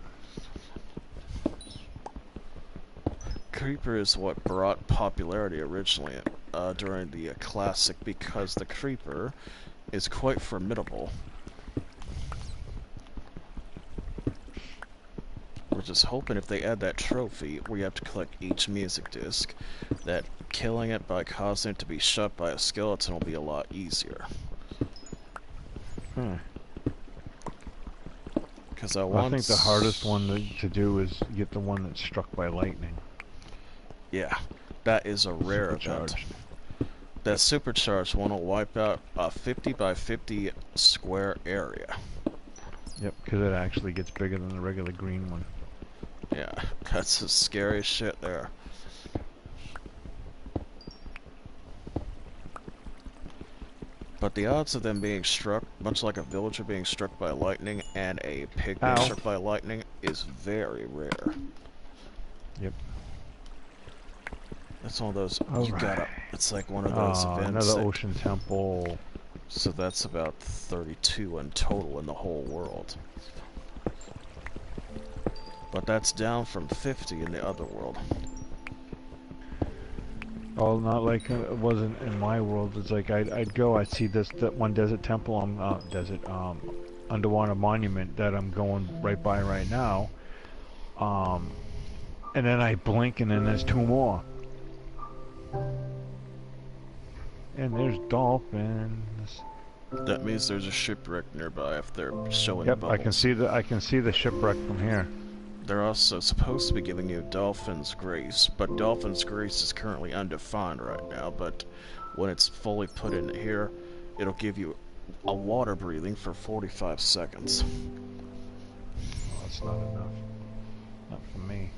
Creeper is what brought popularity originally during the Classic, because the Creeper is quite formidable. We're just hoping if they add that trophy where you have to collect each music disc, that killing it by causing it to be shot by a skeleton will be a lot easier. Because I think the hardest one to do is get the one that's struck by lightning. Yeah, that is a rare event. That supercharged one will wipe out a 50 by 50 square area. Yep, because it actually gets bigger than the regular green one. Yeah, that's the scariest shit there. But the odds of them being struck, much like a villager being struck by lightning and a pig being struck by lightning, is very rare. Yep. That's one of those, gotta, it's like one of those events. Another ocean temple. So that's about 32 in total in the whole world. But that's down from 50 in the other world. Oh, not like it wasn't in my world. It's like I'd go, I'd see that one desert temple, underwater monument that I'm going right by right now. And then I blink and then there's two more. And there's dolphins. That means there's a shipwreck nearby if they're showing Yep, bubbles. I can see the shipwreck from here. They're also supposed to be giving you Dolphin's Grace, but Dolphin's Grace is currently undefined right now, but when it's fully put in here, it'll give you a water breathing for 45 seconds. Oh, that's not enough. Not for me.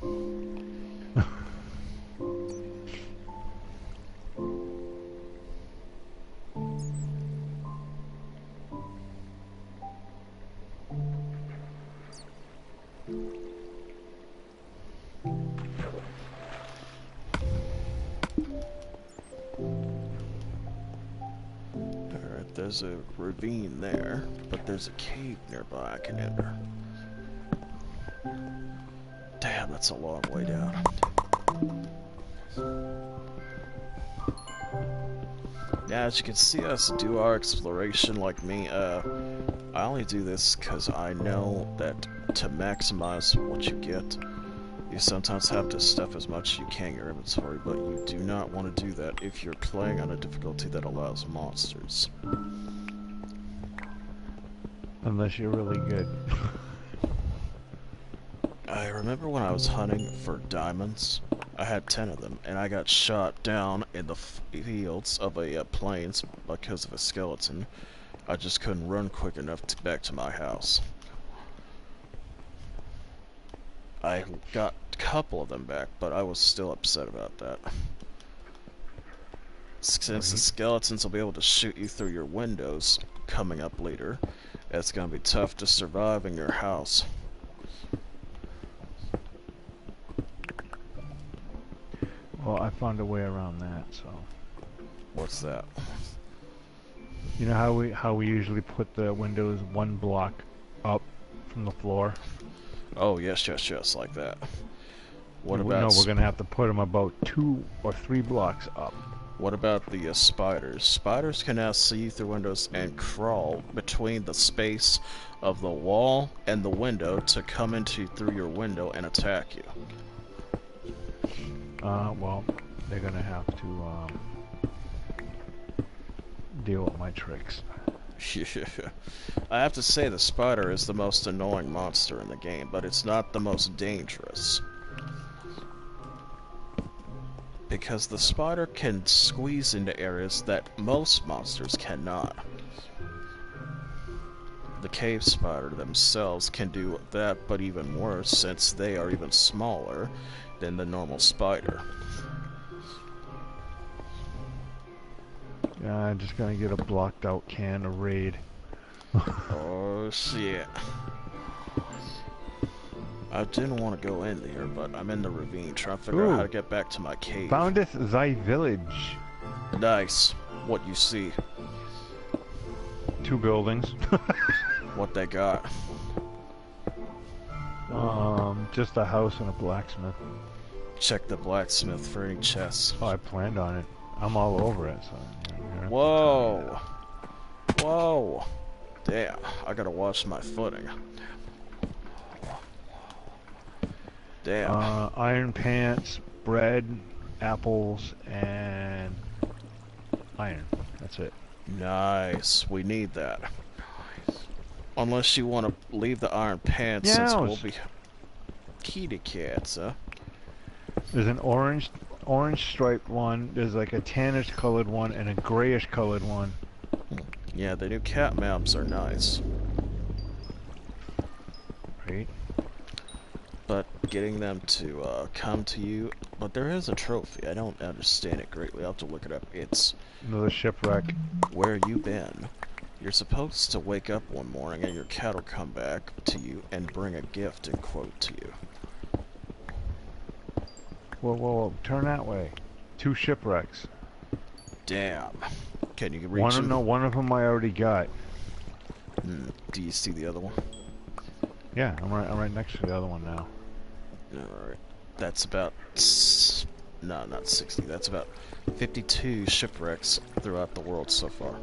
Alright, there's a ravine there, but there's a cave nearby I can enter. Damn, that's a long way down. Yeah, as you can see us do our exploration like me, I only do this because I know that to maximize what you get, you sometimes have to stuff as much as you can in your inventory, but you do not want to do that if you're playing on a difficulty that allows monsters. Unless you're really good. I remember when I was hunting for diamonds, I had 10 of them, and I got shot down in the fields of a plains because of a skeleton. I just couldn't run quick enough back to my house. I got a couple of them back, but I was still upset about that. Since the skeletons will be able to shoot you through your windows coming up later, it's going to be tough to survive in your house. Well, I found a way around that, so. What's that? You know how we usually put the windows one block up from the floor? Oh, yes, like that. What about... No, we're going to have to put them about 2 or 3 blocks up. What about the spiders? Spiders can now see through windows and crawl between the space of the wall and the window to come into through your window and attack you. Well, they're going to have to deal with my tricks. I have to say the spider is the most annoying monster in the game, but it's not the most dangerous. Because the spider can squeeze into areas that most monsters cannot. The cave spider themselves can do that, but even worse, since they are even smaller than the normal spider. Yeah, I'm just gonna get a blocked out can to raid. Oh shit. I didn't want to go in there, but I'm in the ravine trying to figure out how to get back to my cave. Foundeth thy village. Nice. What you see? 2 buildings. What they got? Just a house and a blacksmith. Check the blacksmith for any chests. Oh, I planned on it. I'm all over it, so... Yeah. Whoa! Whoa! Damn, I gotta watch my footing. Damn. Iron pants, bread, apples, and iron. That's it. Nice. We need that. Unless you want to leave the iron pants, since we'll be kitty cats, huh? There's an orange striped one. There's like a tannish colored one and a grayish colored one. Yeah, the new cat maps are nice. Right. But getting them to come to you, but there is a trophy. I don't understand it greatly. I'll have to look it up. It's Another shipwreck. where you been. You're supposed to wake up one morning and your cat will come back to you and bring a gift and quote to you. Whoa, whoa, whoa. Turn that way. 2 shipwrecks. Damn. Can you reach him? No, one of them I already got. Do you see the other one? Yeah, I'm right next to the other one now. Alright. That's about... No, not 60. That's about 52 shipwrecks throughout the world so far.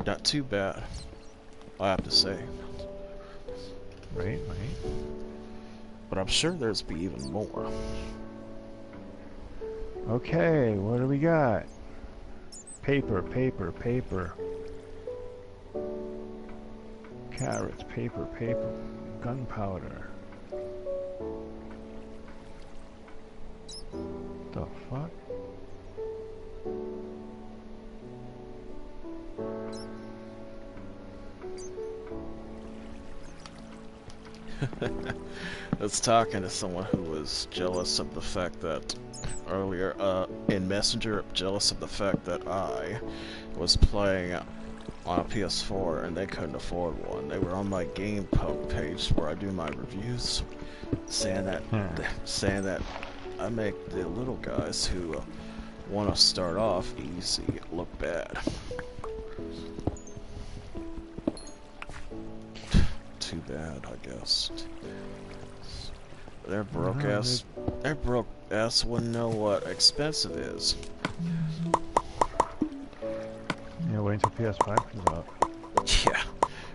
Not too bad, I have to say. Right. But I'm sure there's be even more. Okay, what do we got? Paper. Carrots, paper. Gunpowder. The fuck? I was talking to someone who was jealous of the fact that earlier, in Messenger, jealous of the fact that I was playing on a PS4 and they couldn't afford one. They were on my game page where I do my reviews, saying that I make the little guys who want to start off easy look bad. Too bad, I guess. Their broke ass wouldn't know what expensive is. Yeah, wait until PS5 comes out. Yeah,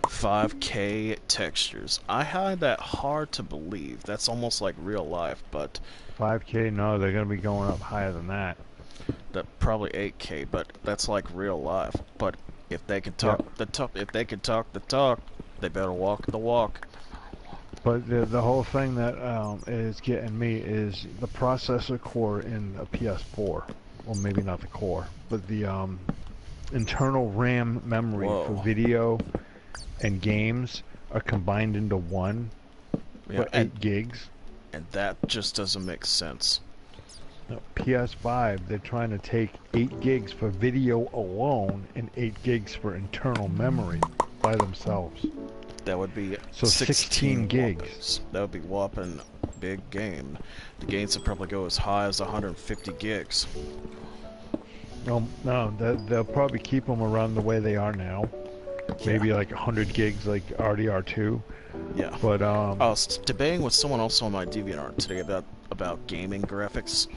5K textures. I find that hard to believe. That's almost like real life, but 5K? No, they're gonna be going up higher than that. that probably 8K. But that's like real life. But if they can talk if they can talk the talk, they better walk the walk. But the whole thing that is getting me is the processor core in a PS4. Well, maybe not the core, but the internal RAM memory for video and games are combined into one for 8 gigs. And that just doesn't make sense. No, PS5, they're trying to take 8 gigs for video alone and 8 gigs for internal memory by themselves. That would be so 16 gigs. Whoppers. That would be whopping big game. The games would probably go as high as 150 gigs. No, they'll probably keep them around the way they are now. Yeah. Maybe like 100 gigs like RDR2. Yeah. But I was debating with someone else on my DeviantArt today about gaming graphics.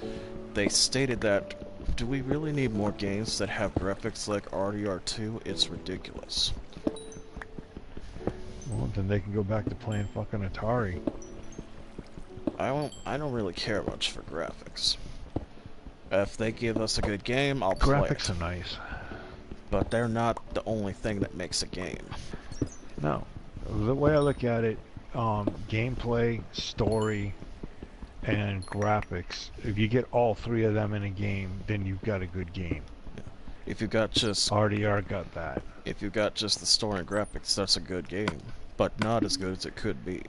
They stated that, do we really need more games that have graphics like RDR2? It's ridiculous. Well, then they can go back to playing fucking Atari. I don't really care much for graphics. If they give us a good game, I'll play it. Graphics are nice. But they're not the only thing that makes a game. No. The way I look at it, gameplay, story, and graphics, if you get all 3 of them in a game, then you've got a good game. If you got just... RDR got that. If you got just the story and graphics, that's a good game. But not as good as it could be.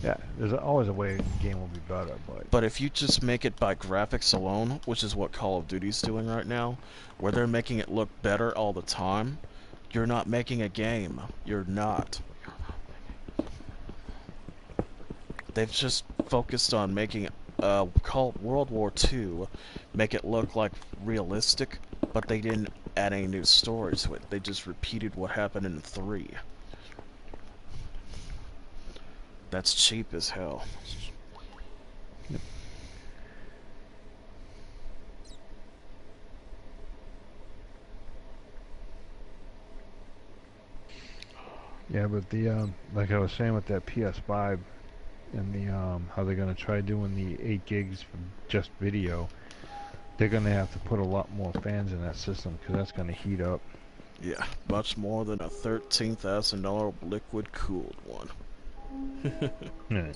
Yeah, there's always a way the game will be better, but... But if you just make it by graphics alone, which is what Call of Duty's doing right now, where they're making it look better all the time, you're not making a game. You're not. They've just focused on making World War II, make it look like realistic, but they didn't add any new story to it. They just repeated what happened in 3. That's cheap as hell. Yep. Yeah, but the like I was saying with that PS5 and the how they're gonna try doing the 8 gigs for just video, they're gonna have to put a lot more fans in that system because that's gonna heat up. Yeah, much more than a $13,000 liquid cooled one. Yeah.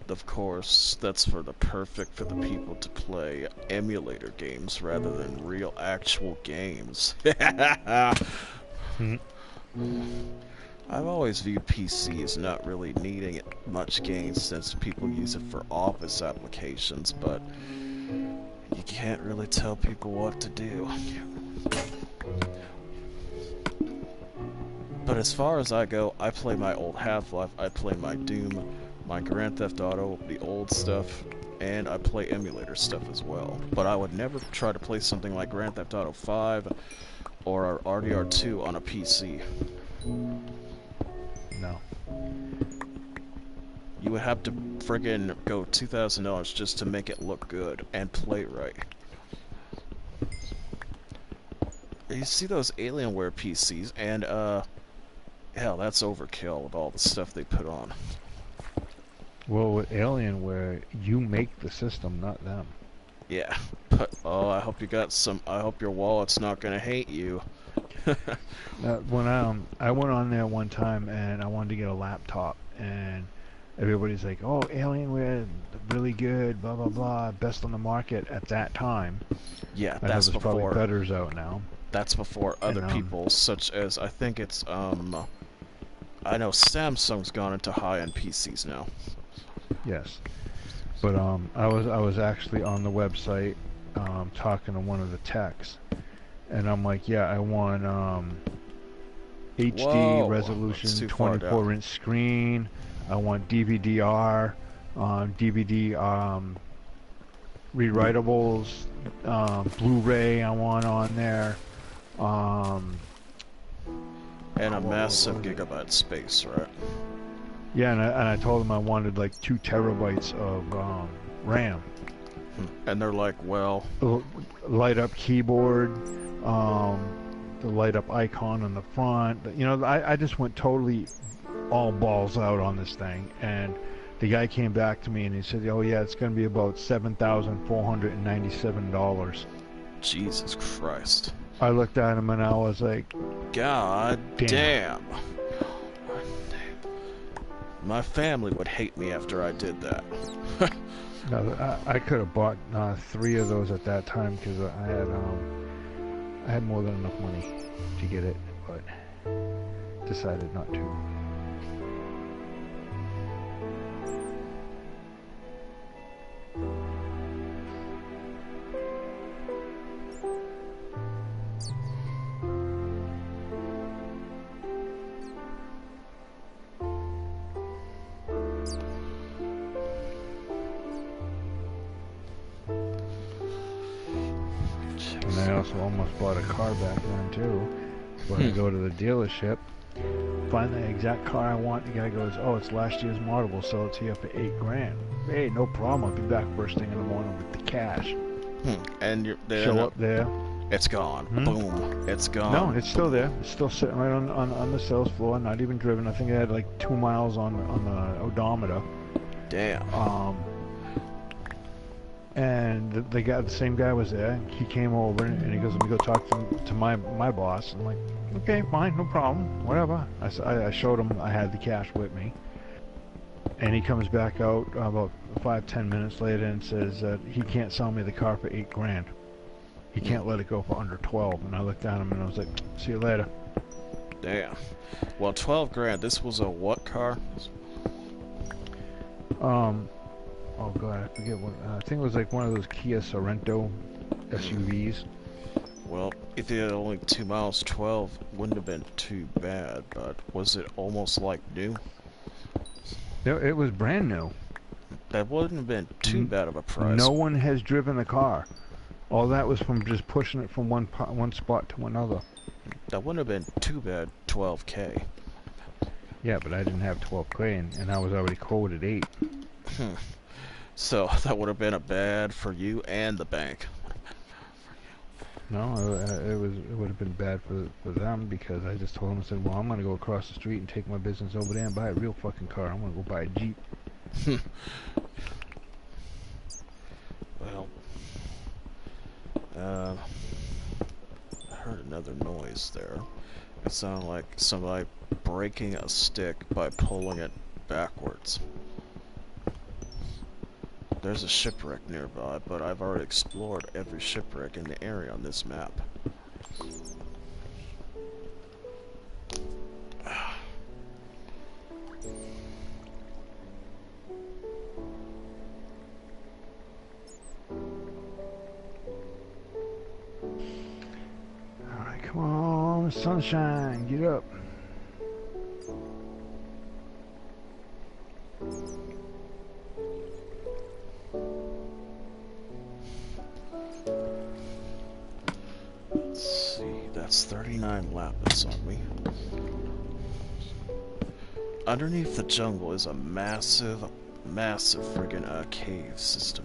Of course, that's for the people to play emulator games rather than real actual games. I've always viewed PC as not really needing much gains since people use it for office applications, but you can't really tell people what to do. But as far as I go, I play my old Half-Life, I play my Doom, my Grand Theft Auto, the old stuff, and I play emulator stuff as well. But I would never try to play something like Grand Theft Auto 5 or RDR2 on a PC. No. You would have to friggin' go $2,000 just to make it look good and play right. You see those Alienware PCs, and hell, that's overkill with all the stuff they put on. Well, with Alienware, you make the system, not them. Yeah, but oh, I hope you got some. I hope your wallet's not gonna hate you. When I went on there one time and I wanted to get a laptop, and everybody's like, "Oh, Alienware, really good, blah blah blah, best on the market at that time." Yeah, I that's know there's before. Probably better's out now. That's before other And, people, such as, I think it's, I know Samsung's gone into high-end PCs now. yes. But I was actually on the website talking to one of the techs, and I'm like, yeah, I want HD Whoa, that's resolution, too far down. 24-inch screen. I want DVD-R, DVD rewritables, Blu-ray. I want on there. And a What massive was it? gigabyte space, right? Yeah, and I told them I wanted like 2 terabytes of RAM. And they're like, well, Light up keyboard, the light up icon on the front. You know, I just went totally all balls out on this thing, and the guy came back to me and he said, "Oh yeah, it's going to be about $7,497." Jesus Christ. I looked at him and I was like, God Damn. damn. My family would hate me after I did that. "No, I could have bought 3 of those at that time because I had more than enough money to get it, but decided not to." And I also almost bought a car back then too. But I go to the dealership, find the exact car I want. The guy goes, "Oh, it's last year's model. We'll sell it to you for $8,000." Hey, no problem. I'll be back first thing in the morning with the cash. And you're there. Show up there. It's gone. Boom. It's gone. No, it's still there. It's still sitting right on the sales floor. Not even driven. I think it had like 2 miles on the odometer. Damn. And the same guy was there. He came over and he goes, "Let me go talk to my boss." I'm like, "Okay, fine, no problem, whatever." I showed him I had the cash with me, and he comes back out about 5-10 minutes later and says that he can't sell me the car for $8,000. He can't let it go for under 12. And I looked at him and I was like, "See you later." Damn. Well, 12 grand. This was a what car? Oh god, I forget what. I think it was like one of those Kia Sorento SUVs. Well, if it had only 2 miles, 12 wouldn't have been too bad, but was it almost like new? It was brand new. That wouldn't have been too bad of a price. No one has driven the car. All that was from just pushing it from one spot to another. That wouldn't have been too bad, 12K. Yeah, but I didn't have 12K and I was already quoted 8. So that would have been a bad for you and the bank. No, it would have been bad for them because I just told them, I said, "Well, I'm gonna go across the street and take my business over there and buy a real fucking car. I'm gonna go buy a Jeep." Well, I heard another noise there. It sounded like somebody breaking a stick by pulling it backwards. There's a shipwreck nearby, but I've already explored every shipwreck in the area on this map. Alright, come on, sunshine, get up. Let's see, that's 39 lapis on me. Underneath the jungle is a massive friggin' cave system.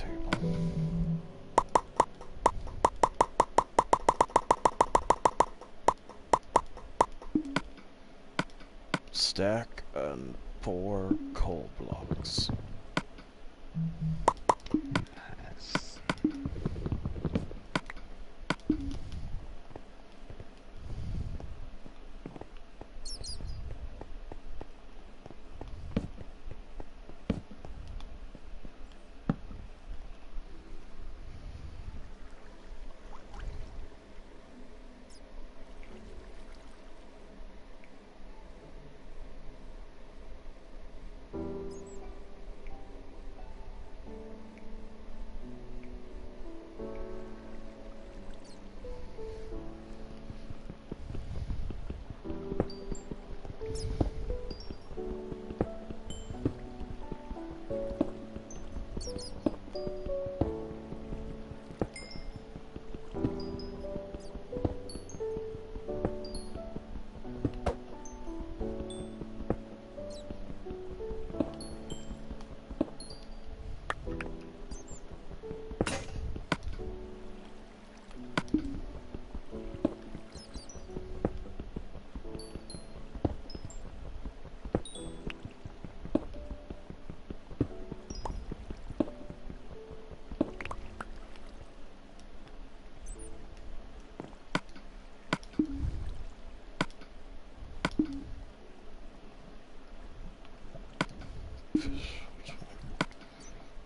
table. Stack and 4 coal blocks. Yes.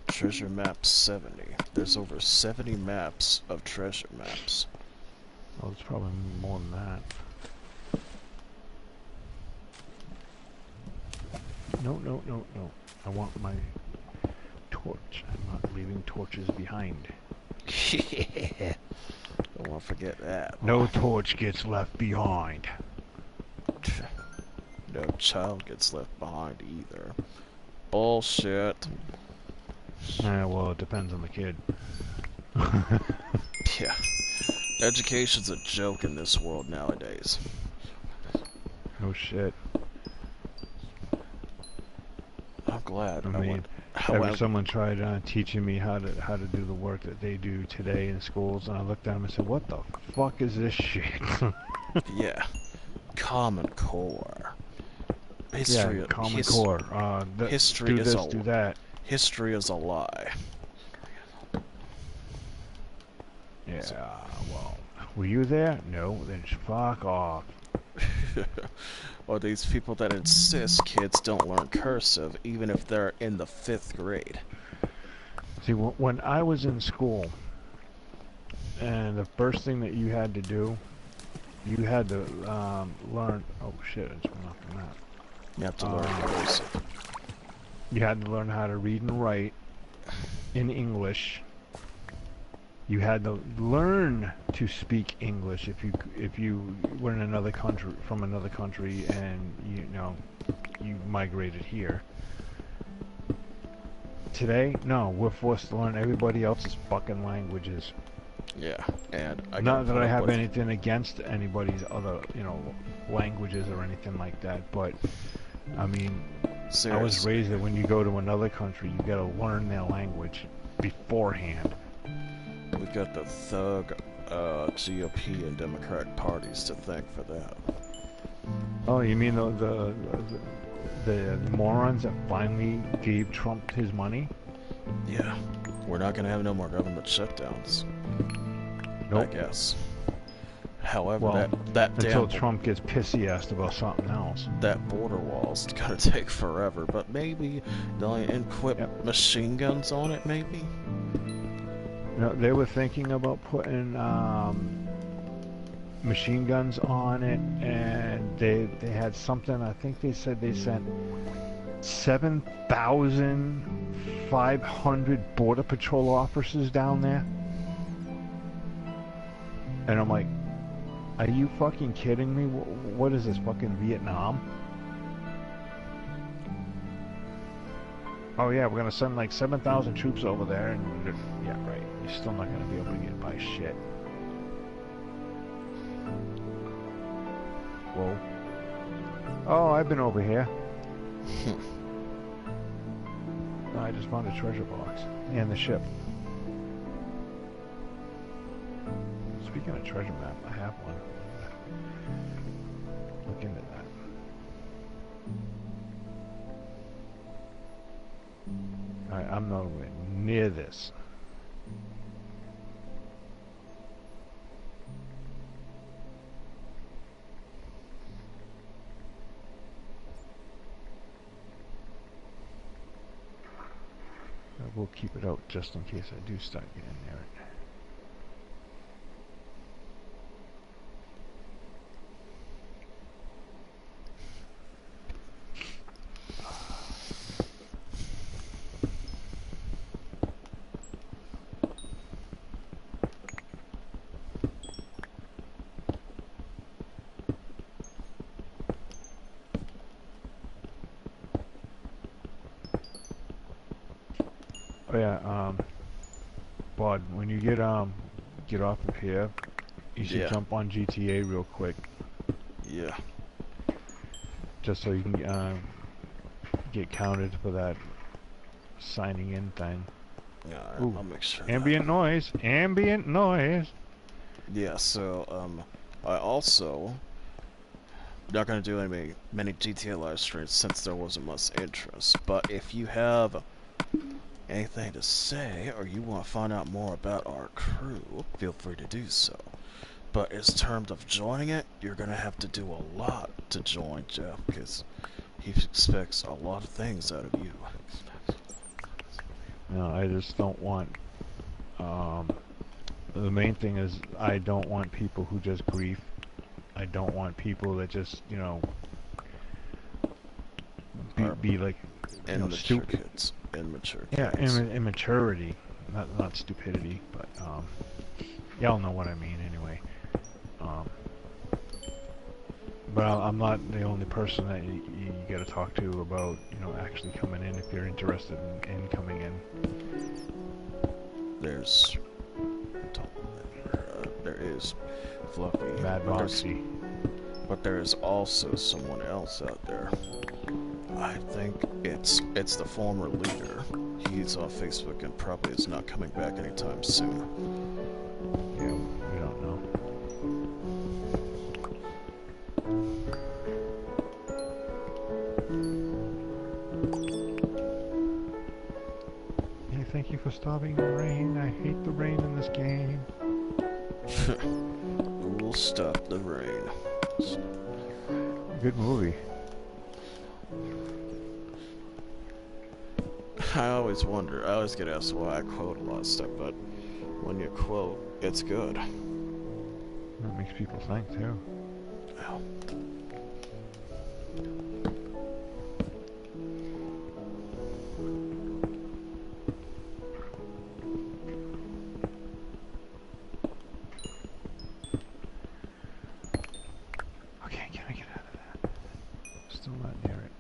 Treasure map 70. There's over 70 maps of treasure maps. Well, it's probably more than that. No, no, no, no. I want my torch. I'm not leaving torches behind. Yeah. Don't want to forget that. No torch gets left behind. No child gets left behind either. Bullshit. Well, it depends on the kid. Yeah. Education's a joke in this world nowadays. No shit. I'm glad. I mean, went, ever someone tried teaching me how to do the work that they do today in schools, and I looked at them and said, "What the fuck is this shit?" Yeah. Common Core. History. Yeah, Common Core. History do is this, do that. History is a lie. Yeah. Well, were you there? No. Then fuck off. Or these people that insist kids don't learn cursive even if they're in the 5th grade. See, when I was in school, and the first thing that you had to do, you had to learn. Oh shit! I just went off the map. You have to learn cursive. You had to learn how to read and write in English. You had to learn to speak English if you were in another country, from another country, and you migrated here. Today, no, we're forced to learn everybody else's fucking languages. Yeah, and not that I have anything against anybody's other, languages or anything like that, but I mean, seriously. I was raised that when you go to another country, you gotta learn their language beforehand. We've got the thug GOP and Democratic parties to thank for that. Oh, you mean the morons that finally gave Trump his money? Yeah, we're not gonna have no more government shutdowns. Nope. I guess. However, well, that until damn Trump gets pissy-assed about something else. That border wall's gonna take forever, but maybe they'll equip machine guns on it, maybe? No, they were thinking about putting machine guns on it, and they had something, I think they said they sent 7,500 Border Patrol officers down there. And I'm like, are you fucking kidding me? What is this, fucking Vietnam? Oh yeah, we're gonna send like 7,000 troops over there, and yeah, right. You're still not gonna be able to get by shit. Whoa. Oh, I've been over here. I just found a treasure box and the ship. Speaking of treasure map, I have one. Look into that. I'm nowhere near this. I will keep it out just in case I do start getting near it. Oh yeah, Bud, when you get off of here, you should Yeah. jump on GTA real quick, Yeah. just so you can get counted for that signing in thing. Yeah, Ooh, I'll make sure. ambient noise, ambient noise. Yeah, so, I also not gonna do many GTA live streams since there wasn't much interest. But if you have anything to say or you want to find out more about our crew, feel free to do so. But in terms of joining it, you're gonna have to do a lot to join Jeff, because he expects a lot of things out of you. No, I just don't want. The main thing is I don't want people who just grief. I don't want people that just, you know, be like, you know, Immature stupid. kids. Immature Yeah, kids. immaturity, not stupidity, but y'all know what I mean anyway. But I'm not the only person that you got to talk to about, you know, actually coming in if you're interested in coming in. There's there is Fluffy, Mad Moxie. but there is also someone else out there. I think it's the former leader. He's on Facebook and probably is not coming back anytime soon. Yeah, we don't know. Hey, thank you for stopping the rain. I hate the rain in this game. We'll stop the rain. Good movie. I always wonder, I always get asked why I quote a lot of stuff, but when you quote, it's good. That makes people think too. Well, Okay, can I get out of that? Still not near it.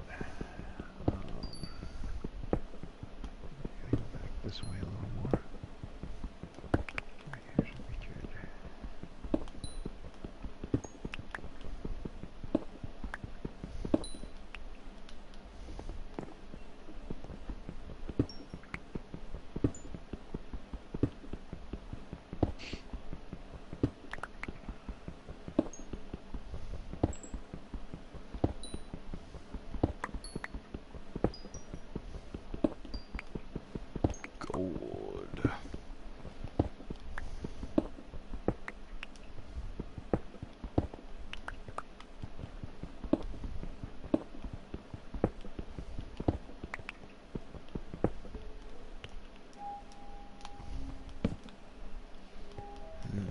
Gotta go back this way a little more. Right here should be good. gold.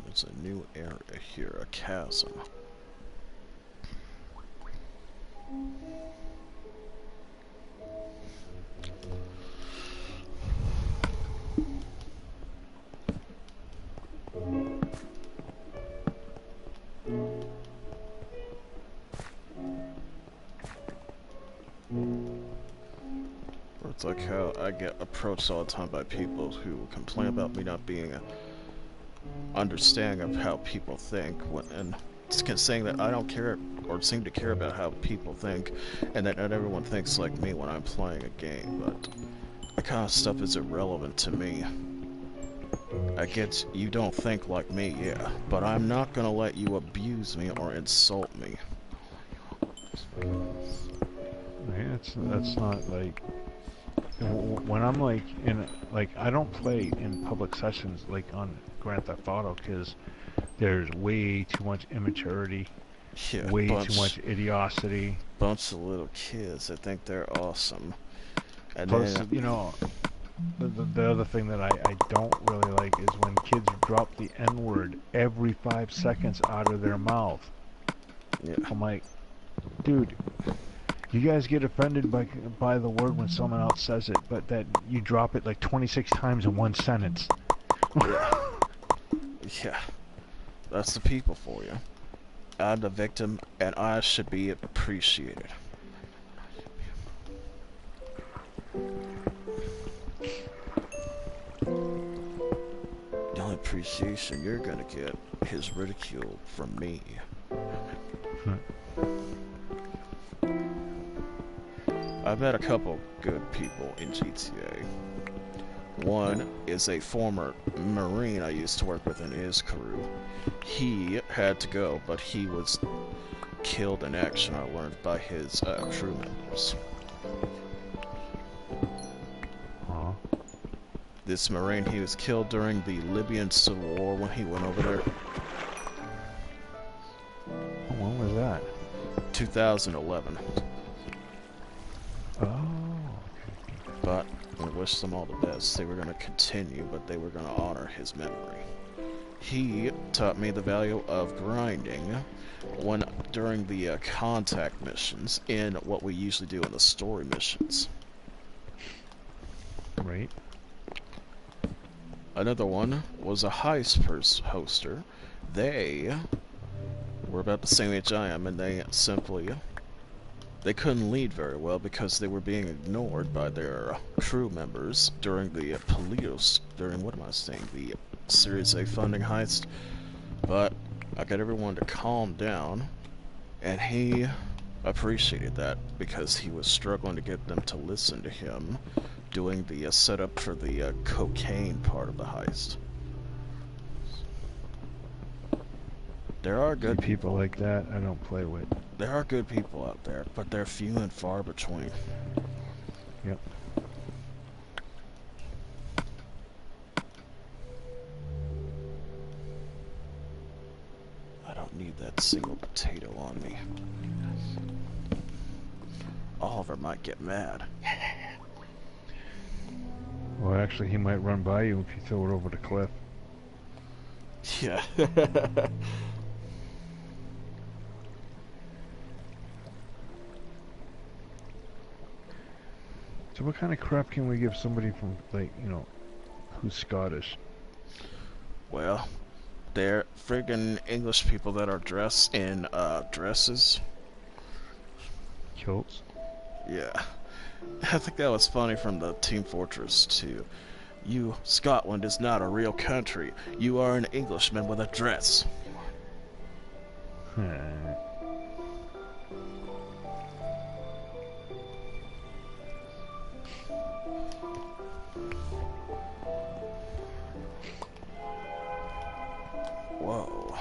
There's a new area here, a chasm. It's like how I get approached all the time by people who complain about me not being understanding of how people think, and saying that I don't care or seem to care about how people think, and that not everyone thinks like me when I'm playing a game, but that kind of stuff is irrelevant to me. I get you don't think like me, yeah, but I'm not gonna let you abuse me or insult me. Right? That's not like when I'm like in like I don't play in public sessions like on Grand Theft Auto because there's way too much immaturity, Yeah, way too much idiocy. bunch of little kids that think they're awesome. And Plus, then, you know, the other thing that I don't really like is when kids drop the N-word every 5 seconds out of their mouth. yeah, I'm like, dude, you guys get offended by the word when someone else says it, but that you drop it like 26 times in one sentence. yeah, yeah. That's the people for you. I'm the victim, and I should be appreciated. The only appreciation you're gonna get is ridicule from me. I've met a couple good people in GTA. One is a former Marine I used to work with in his crew. He had to go, but he was killed in action, I learned, by his crew members. Aw. This Marine, he was killed during the Libyan Civil War when he went over there. When was that? 2011. Oh. But I wish them all the best. They were going to continue, but they were going to honor his memory. He taught me the value of grinding during the contact missions in what we usually do in the story missions. Right. Another one was a heist hoster. They were about the same age I am, and they couldn't lead very well because they were being ignored by their crew members during the the Series A funding heist. But I got everyone to calm down, and he appreciated that because he was struggling to get them to listen to him doing the setup for the cocaine part of the heist. There are good people like that I don't play with. There are good people out there, but they're few and far between. Yep. I don't need that single potato on me. Oliver might get mad. Well, actually, he might run by you if you throw it over the cliff. Yeah. So what kind of crap can we give somebody from, like, you know, who's Scottish? Well, they're friggin' English people that are dressed in dresses. Kilts? Yeah. I think that was funny from the Team Fortress 2. Scotland is not a real country. You are an Englishman with a dress. Whoa.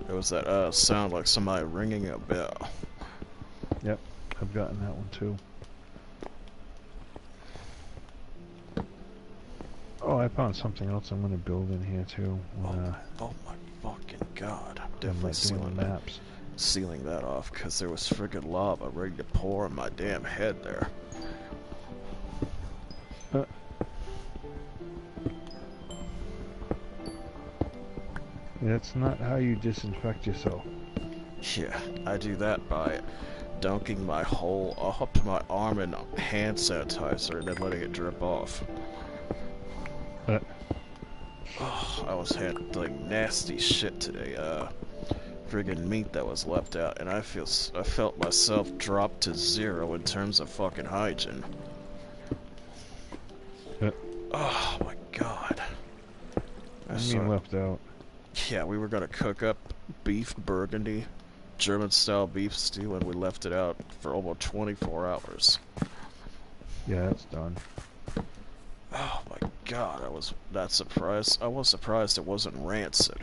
There was that sound like somebody ringing a bell. Yep, I've gotten that one too. Oh, I found something else I'm gonna build in here too. Oh my fucking god. I'm I'm definitely like doing the maps. sealing that off because there was friggin' lava ready to pour on my damn head there. That's not how you disinfect yourself. Yeah, I do that by dunking my whole up to my arm in hand sanitizer and then letting it drip off. Oh, I was handling nasty shit today. Friggin' meat that was left out, and I felt myself drop to 0 in terms of fucking hygiene. Oh my god. I mean left out. Yeah, we were gonna cook up beef burgundy, German-style beef stew, and we left it out for almost 24 hours. Yeah, that's done. Oh my God, I was that surprised. I was surprised it wasn't rancid.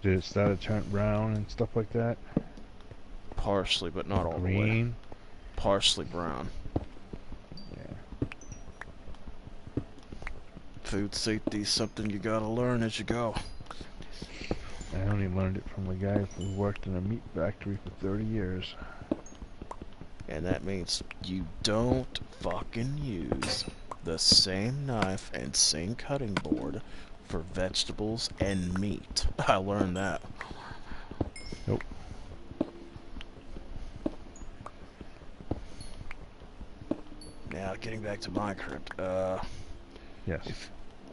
Did it start to turn brown and stuff like that? Partially, but not all the way. Green? Partially brown. Yeah. Food safety is something you gotta learn as you go. I only learned it from a guy who worked in a meat factory for 30 years. And that means you don't fucking use the same knife and same cutting board for vegetables and meat. I learned that. Nope. Now, getting back to Minecraft, Yes.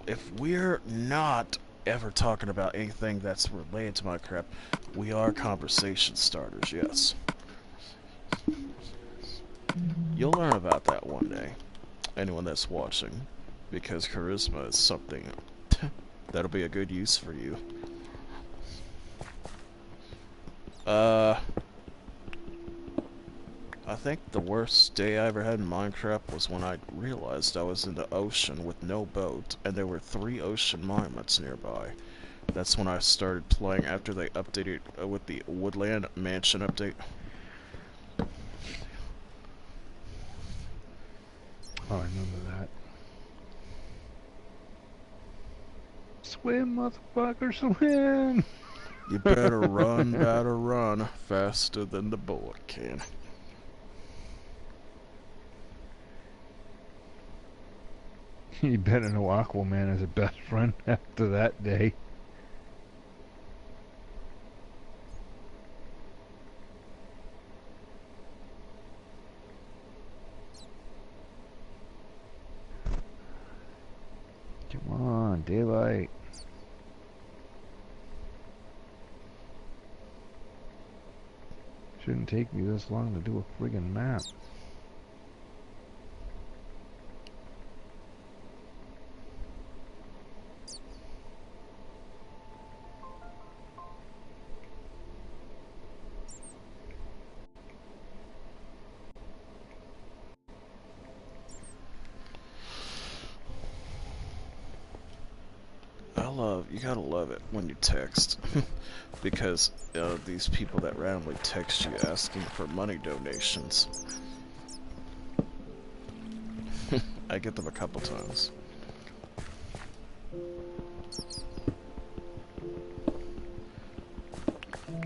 if we're not ever talking about anything that's related to Minecraft, we are conversation starters, yes. You'll learn about that one day, anyone that's watching, because charisma is something that'll be a good use for you. I think the worst day I ever had in Minecraft was when I realized I was in the ocean with no boat, and there were 3 ocean monuments nearby. That's when I started playing after they updated with the Woodland Mansion update. Oh, I remember that. Swim, motherfucker, swim! You better run faster than the bullet can. You better know Aquaman as a best friend after that day. Come on, daylight. Shouldn't take me this long to do a friggin' map. You gotta love it when you text, because these people that randomly text you asking for money donations. I get them a couple times.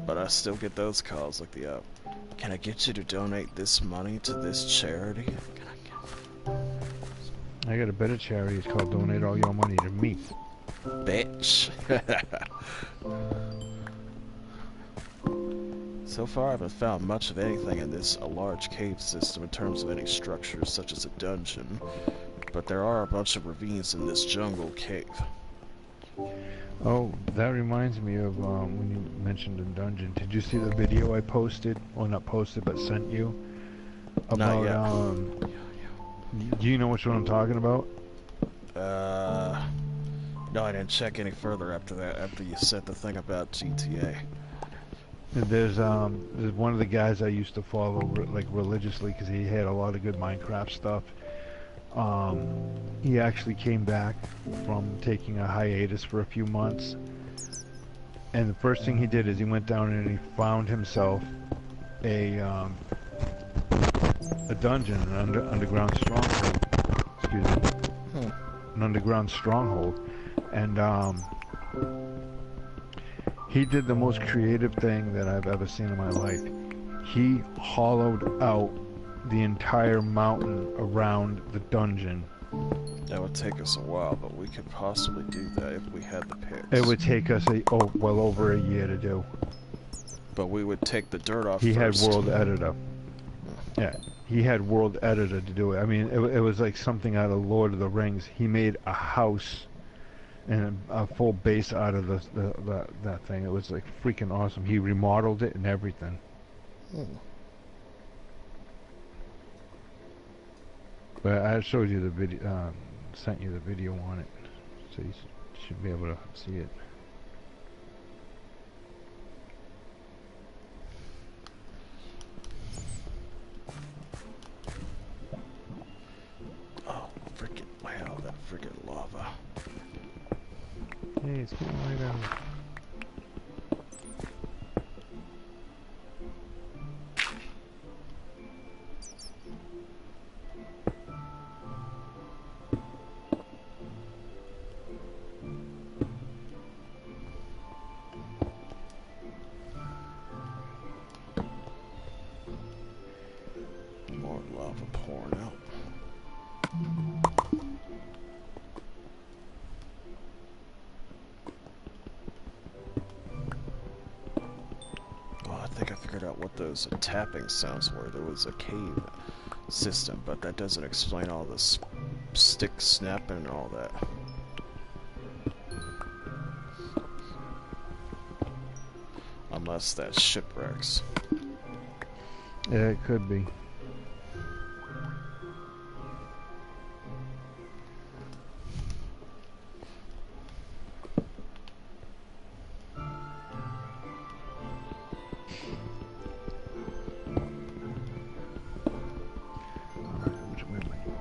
But I still get those calls like the, can I get you to donate this money to this charity? I got a better charity. It's called Donate All Your Money to Me. Bitch. So far, I haven't found much of anything in this large cave system in terms of any structures such as a dungeon, but there are a bunch of ravines in this jungle cave. Oh, that reminds me of when you mentioned a dungeon. Did you see the video I posted? Well, not posted, but sent you? Not About, yet. Do you know which one I'm talking about? No, I didn't check any further after that, after you said the thing about GTA. There's one of the guys I used to follow like religiously because he had a lot of good Minecraft stuff. He actually came back from taking a hiatus for a few months, and the first thing he did is he went down and he found himself a dungeon, an underground stronghold. Excuse me, an underground stronghold, and he did the most creative thing that I've ever seen in my life. He hollowed out the entire mountain around the dungeon. That would take us a while, but we could possibly do that if we had the picks. It would take us well over a year to do. But we would take the dirt off He first. had World Editor. Yeah, he had World Editor to do it. I mean, it was like something out of Lord of the Rings. He made a house and a full base out of that thing. It was like freaking awesome. He remodeled it and everything. But I showed you the video, sent you the video on it, so you should be able to see it. Friggin' lava. Hey, it's getting right out. More lava pouring out. Oh, I think I figured out what those tapping sounds were. There was a cave system, but that doesn't explain all this stick snapping and all that. Unless that's shipwrecks. Yeah, it could be.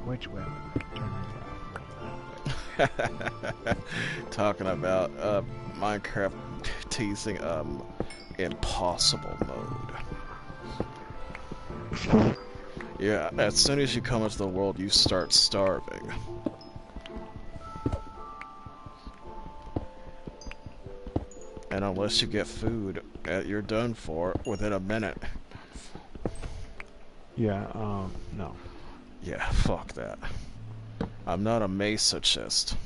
Which way? Turn around. Talking about Minecraft teasing impossible mode. Yeah, as soon as you come into the world, you start starving. And unless you get food, you're done for within a minute. Yeah, no. Yeah, fuck that. I'm not a masochist.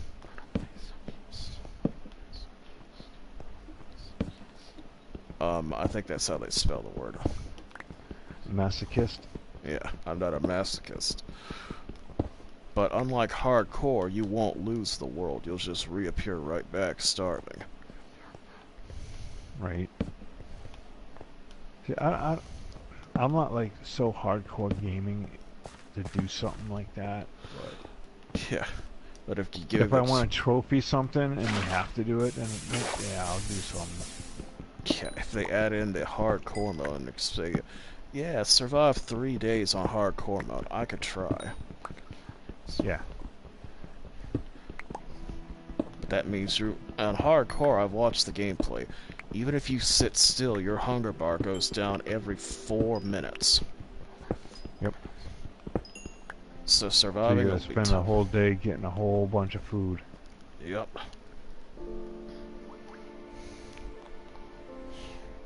I think that's how they spell the word. Masochist? Yeah, I'm not a masochist. But unlike hardcore, you won't lose the world. You'll just reappear right back starving. Right. See, I'm not like so hardcore gaming to do something like that. But Yeah, but if you give if I it... want to trophy something and we have to do it, then yeah, I'll do something. Yeah, if they add in the hardcore mode and say, yeah, survive 3 days on hardcore mode, I could try. Yeah. But that means you're... On hardcore, I've watched the gameplay. Even if you sit still, your hunger bar goes down every 4 minutes. Yep. So So surviving you will gotta be spend the tough. whole day getting a whole bunch of food. Yep.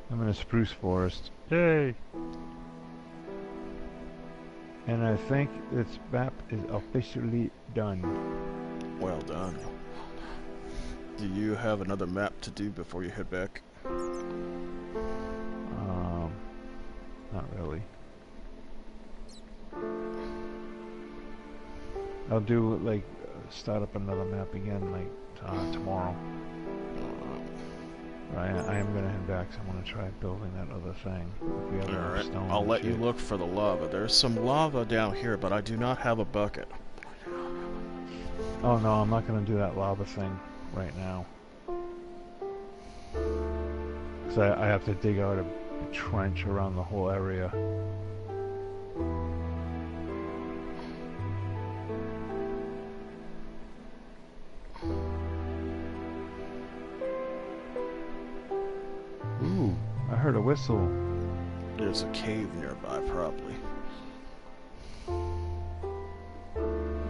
I'm in a spruce forest. Yay! And I think this map is officially done. Well done. Do you have another map to do before you head back? Not really. I'll do like start up another map again like tomorrow. Right, I am gonna head back, so I'm gonna try building that other thing. If we have enough Alright, stone I'll and let you shit. look for the lava. There's some lava down here, but I do not have a bucket. Oh no, I'm not gonna do that lava thing right now. Cause I have to dig out a trench around the whole area. Ooh, I heard a whistle. There's a cave nearby, probably.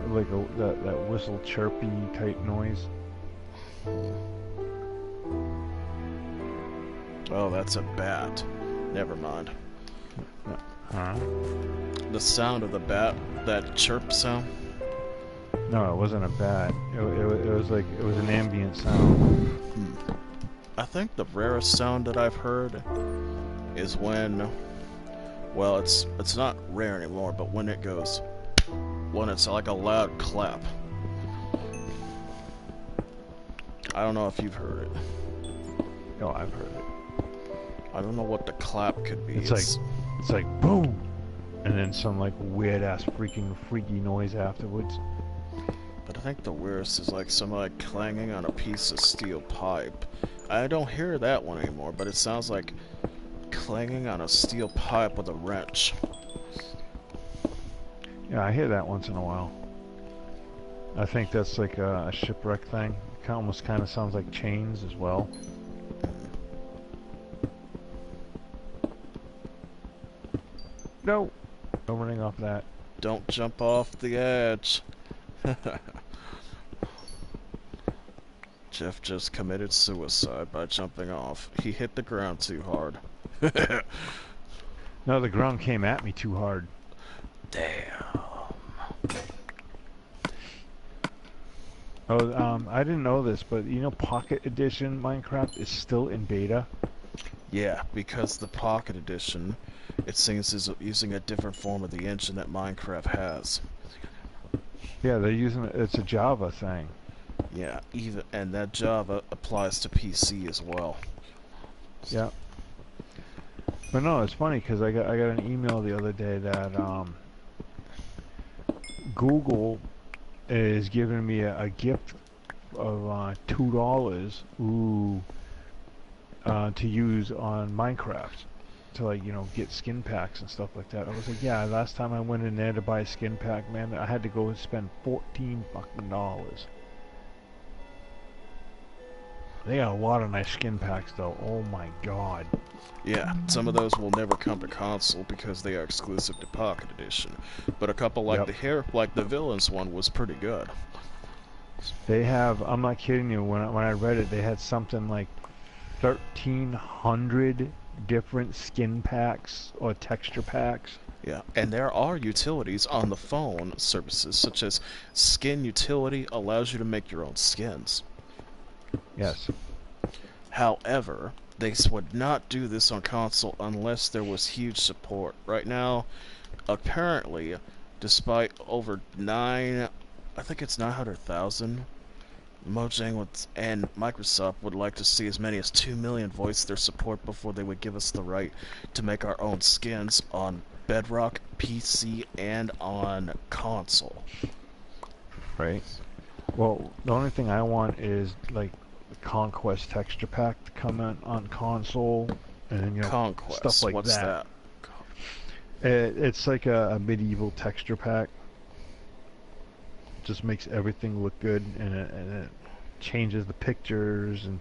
Like that whistle chirpy type noise. Oh, that's a bat. Never mind. Huh? The sound of the bat, that chirp sound. No, it wasn't a bat. It was like, it was an ambient sound. I think the rarest sound that I've heard is when, well, it's not rare anymore, but when it goes, when it's like a loud clap. I don't know if you've heard it. Oh, I've heard it. I don't know what the clap could be. It's like boom, and then some like weird ass freaky noise afterwards. But I think the weirdest is like somebody clanging on a piece of steel pipe. I don't hear that one anymore, but it sounds like clanging on a steel pipe with a wrench. Yeah, I hear that once in a while. I think that's like a shipwreck thing. It almost kind of sounds like chains as well. No! No running off that. Don't jump off the edge. Jeff just committed suicide by jumping off. He hit the ground too hard. No, the ground came at me too hard. Damn. Oh, I didn't know this, but you know Pocket Edition Minecraft is still in beta? Yeah, because the Pocket Edition, it seems, is using a different form of the engine that Minecraft has. Yeah, they're using it's a Java thing. Yeah, and that Java applies to PC as well. Yeah. But no, it's funny because I got an email the other day that Google is giving me a gift of $2 to use on Minecraft to, like, you know, get skin packs and stuff like that. I was like, yeah, last time I went in there to buy a skin pack, man, I had to go and spend $14 fucking. They got a lot of nice skin packs though. Oh my god. Yeah, some of those will never come to console because they are exclusive to Pocket Edition. But a couple like the Villains one was pretty good. They have, I'm not kidding you, when I read it, they had something like 1,300 different skin packs or texture packs. Yeah, and there are utilities on the phone services, such as Skin Utility allows you to make your own skins. Yes. However, they would not do this on console unless there was huge support. Right now, apparently, despite over I think it's 900,000, Mojang and Microsoft would like to see as many as 2 million voice their support before they would give us the right to make our own skins on Bedrock, PC, and on console. Right. Well, the only thing I want is like the Conquest texture pack to come in on console, and you know, Conquest, stuff like what's that? It's like a medieval texture pack. Just makes everything look good, and it changes the pictures and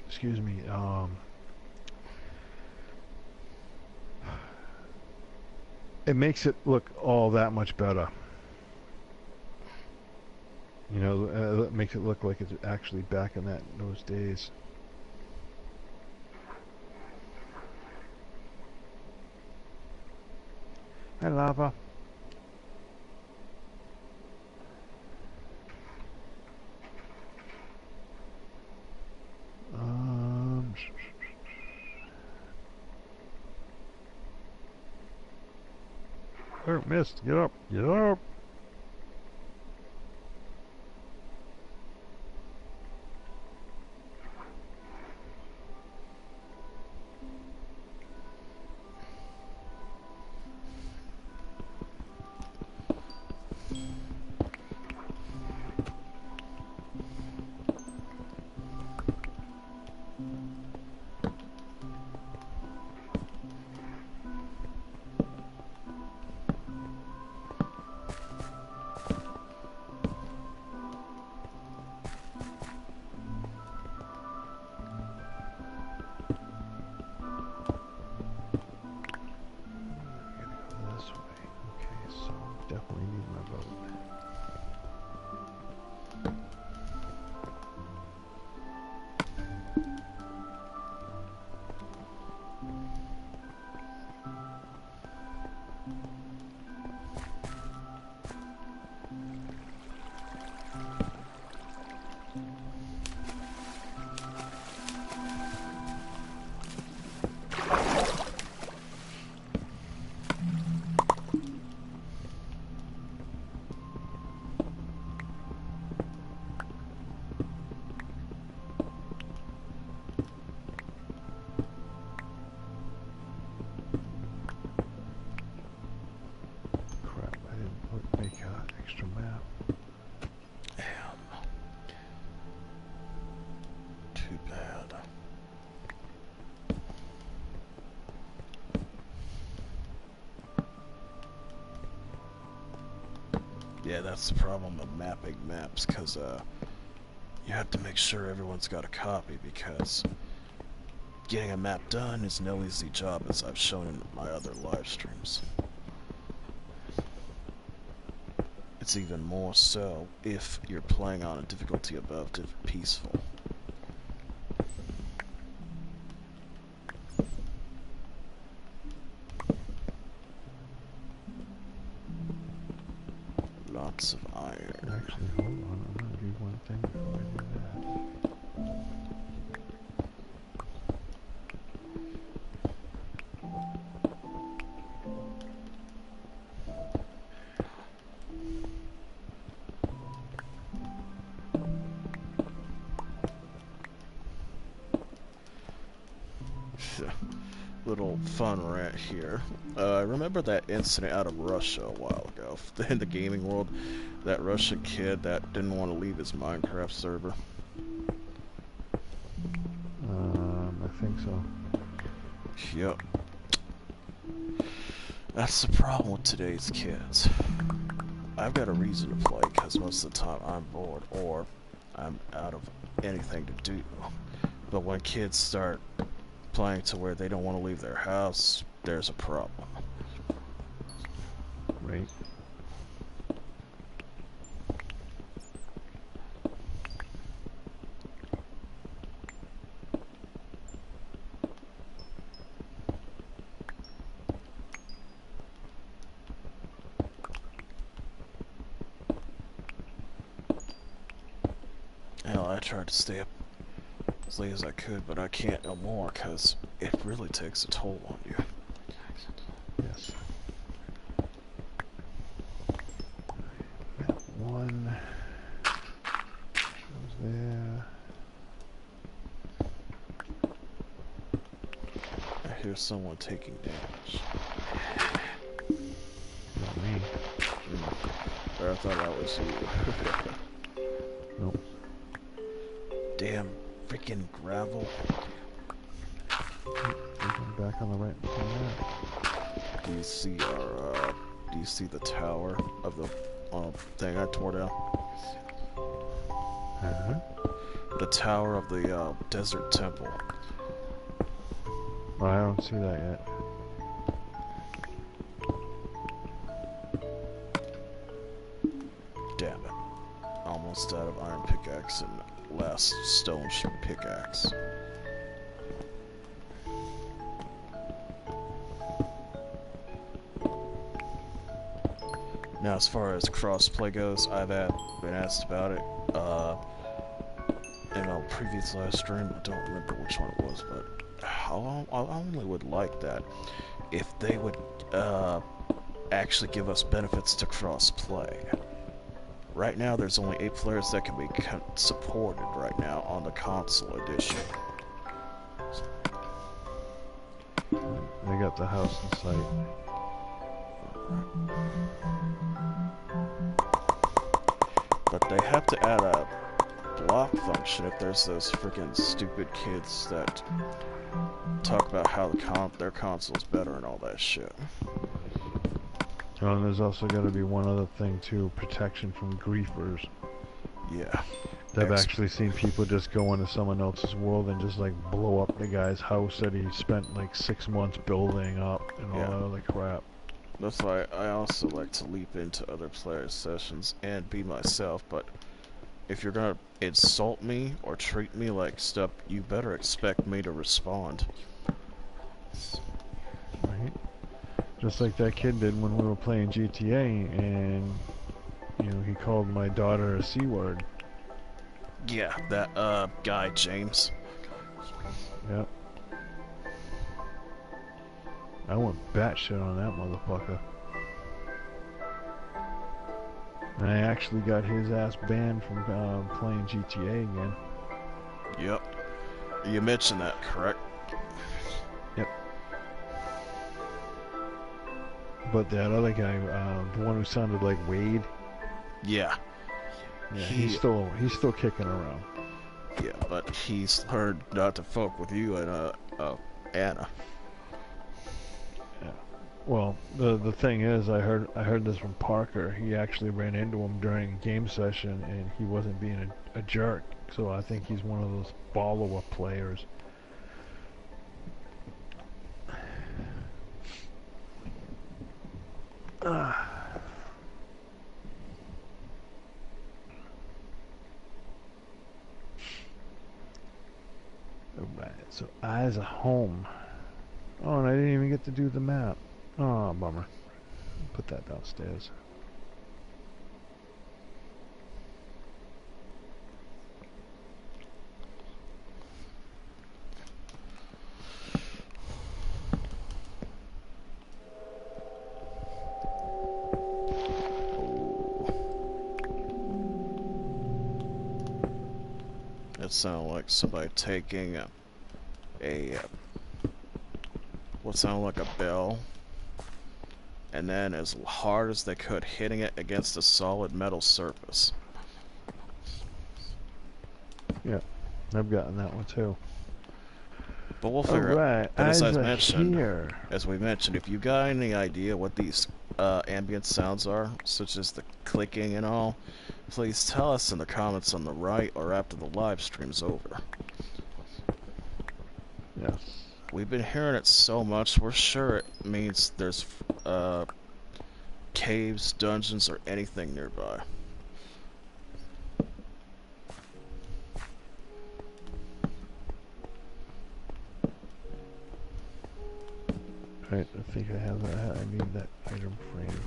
excuse me. It makes it look all that much better. You know, it makes it look like it's actually back in those days. Hi, Lava. Oh, missed. Get up. Get up. Yeah, that's the problem with mapping maps, because you have to make sure everyone's got a copy, because getting a map done is no easy job, as I've shown in my other live streams. It's even more so if you're playing on a difficulty above peaceful. Lots of iron. Actually, hold on. I'm gonna do one thing before I do that. Little fun rant here. I remember that incident out of Russia a while ago in the gaming world. That Russian kid that didn't want to leave his Minecraft server. I think so. Yep. That's the problem with today's kids. I've got a reason to play because most of the time I'm bored or I'm out of anything to do. But when kids start playing to where they don't want to leave their house, there's a problem. Right. Hell, I tried to stay up as late as I could, but I can't no more because it really takes a toll on you. Yes. That one goes there. I hear someone taking damage. Not me. Or I thought that was you. Nope. Damn freaking gravel. We're back on the right map. Do you see our, do you see the tower of the thing I tore down? Uh-huh. The tower of the desert temple. Oh, I don't see that yet. Damn it. Almost out of iron pickaxe and last stone pickaxe. Now, as far as crossplay goes, I've been asked about it in a previous live stream. I don't remember which one it was, but I only would like that if they would actually give us benefits to crossplay. Right now, there's only 8 players that can be supported right now on the console edition. They got the house in sight. But they have to add a block function if there's those freaking stupid kids that talk about how their console's better and all that shit. Oh, and there's also got to be one other thing too, protection from griefers. Yeah. I've actually seen people just go into someone else's world and just like blow up the guy's house that he spent like 6 months building up and all that other crap. That's why I also like to leap into other players' sessions and be myself, but if you're gonna insult me or treat me like stuff, you better expect me to respond. Right? Just like that kid did when we were playing GTA, and you know, he called my daughter a C word. Yeah, that guy James. Yep. I went batshit on that motherfucker. And I actually got his ass banned from playing GTA again. Yep. You mentioned that, correct? Yep. But that other guy, the one who sounded like Wade. Yeah. Yeah, he's still kicking around. Yeah, but he's learned not to fuck with you and Anna. Yeah. Well, the thing is, I heard this from Parker. He actually ran into him during a game session, and he wasn't being a jerk. So I think he's one of those follower players. Alright, so eyes are home. Oh, and I didn't even get to do the map. Oh, bummer. Put that downstairs. It sounded like somebody taking what sounded like a bell, and then as hard as they could, hitting it against a solid metal surface. Yeah, I've gotten that one too. But we'll figure Alright, out. But as eyes I are mentioned, here. if you got any idea what these ambient sounds are, such as the clicking and all, please tell us in the comments on the right or after the live stream's over. Yes. We've been hearing it so much, we're sure it means there's caves, dungeons, or anything nearby. Right, I think I have that. I need that item frame.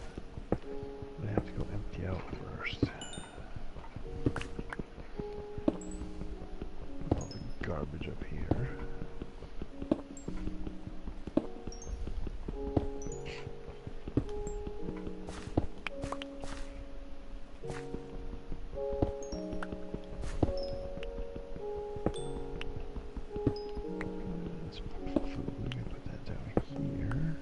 I have to go empty out first. All the garbage up here. That's food. We can put that down here.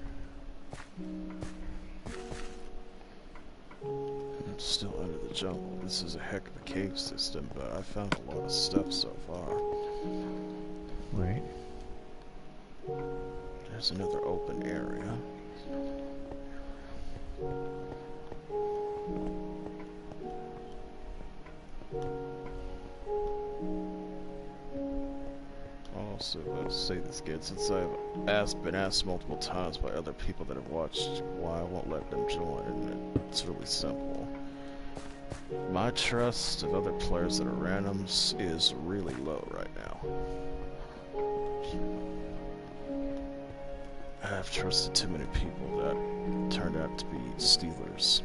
I'm still under the jungle. This is a heck of a cave system, but I found a lot of stuff so far. Right. There's another open area. Also, I'll say this again, since I've been asked multiple times by other people that have watched why I won't let them join, and it's really simple. My trust of other players that are randoms is really low right now. I've trusted too many people that turned out to be stealers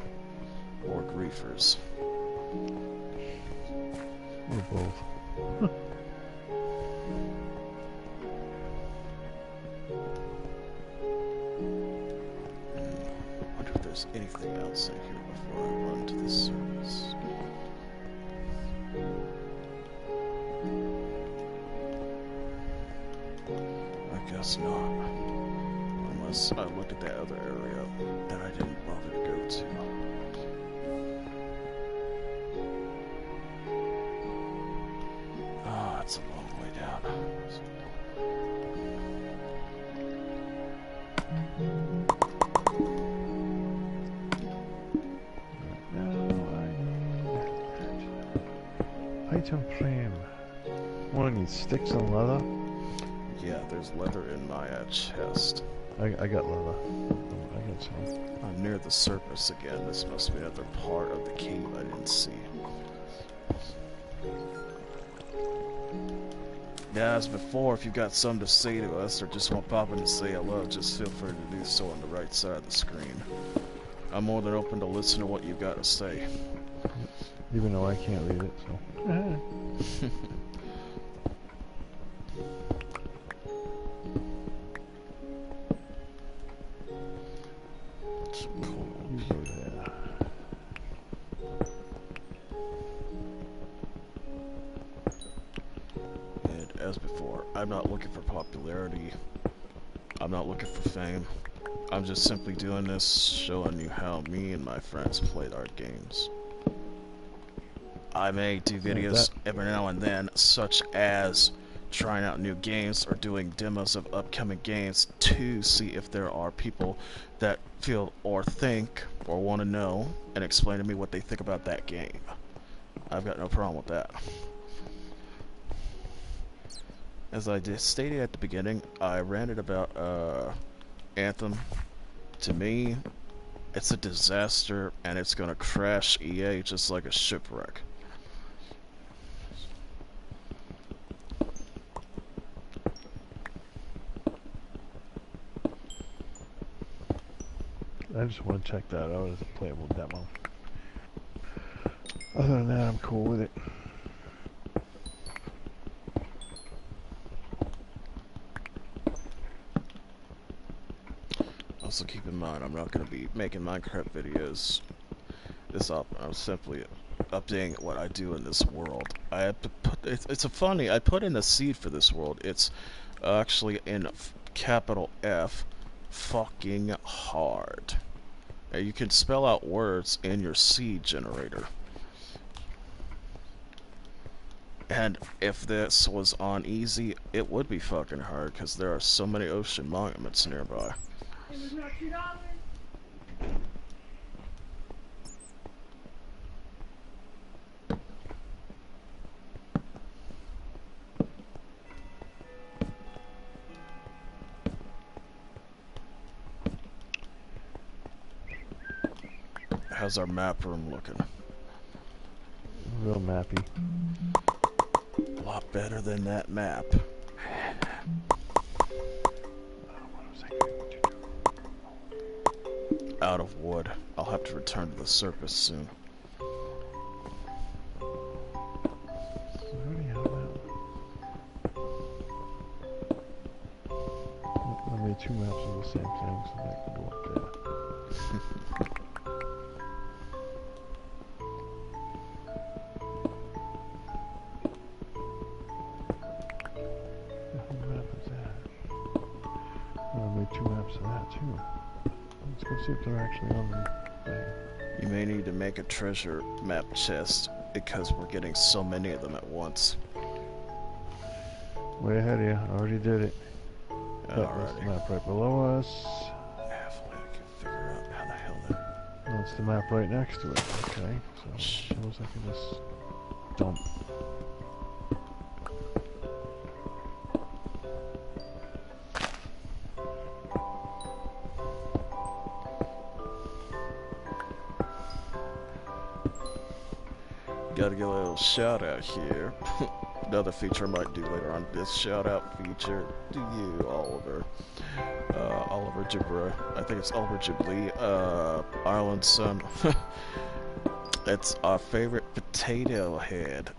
or griefers. Or both. I wonder if there's anything else in here before I run to the surface. I guess not. Unless I look at that other area that I didn't bother to go to. Ah, it's a long way down. Item frame. What, I need sticks and leather? Yeah, there's leather in my chest. I got leather. I got some. I'm near the surface again. This must be another part of the cave I didn't see. Yeah, as before, if you've got something to say to us or just want to pop in to say hello, just feel free to do so on the right side of the screen. I'm more than open to listen to what you've got to say. Even though I can't read it, so. You go there. And as before, I'm not looking for popularity. I'm not looking for fame. I'm just simply doing this, showing you how me and my friends played our games. I may do videos every now and then, such as trying out new games or doing demos of upcoming games to see if there are people that feel or think or want to know and explain to me what they think about that game. I've got no problem with that. As I just stated at the beginning, I ranted about Anthem. To me, it's a disaster and it's gonna crash EA just like a shipwreck. I just want to check that out as a playable demo. Other than that, I'm cool with it. Also keep in mind, I'm not going to be making Minecraft videos I'm simply updating what I do in this world. I have to put, it's a funny, I put in a seed for this world. It's actually in capital F, fucking hard. Now you can spell out words in your seed generator. And if this was on easy, it would be fucking hard because there are so many ocean monuments nearby. It was not $2. How's our map room looking? Real mappy. A lot better than that map. What was I going to do? Out of wood. I'll have to return to the surface soon. I already have that. I made 2 maps of the same thing, so that can go up there. What map is that? I made 2 maps of that too. Let's go see if they're actually on the thing. You may need to make a treasure map chest because we're getting so many of them at once. Way ahead of you. I already did it. That was the Alrighty. map right below us. Hopefully I can figure out how the hell that... That's the map right next to it. Okay, so suppose I can just dump. Gotta get a little shout out here. Another feature I might do later on. This shout out feature to you, Oliver. Oliver Gibra. I think it's Oliver Ghibli, Ireland's son. It's our favorite potato head.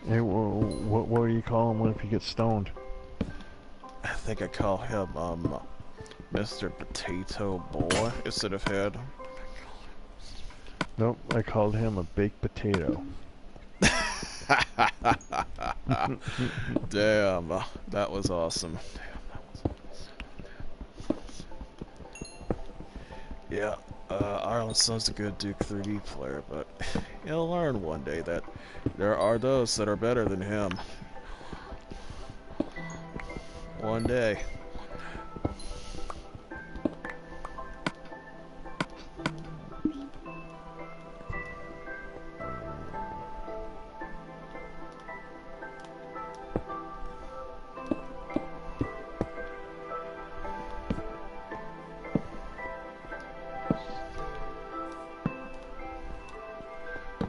Hey, what do you call him if you get stoned? I think I call him, Mr. Potato Boy instead of head. Nope, I called him a baked potato. Damn, that was awesome. Yeah, Ireland's son's a good Duke 3D player, but he'll learn one day that there are those that are better than him. One day.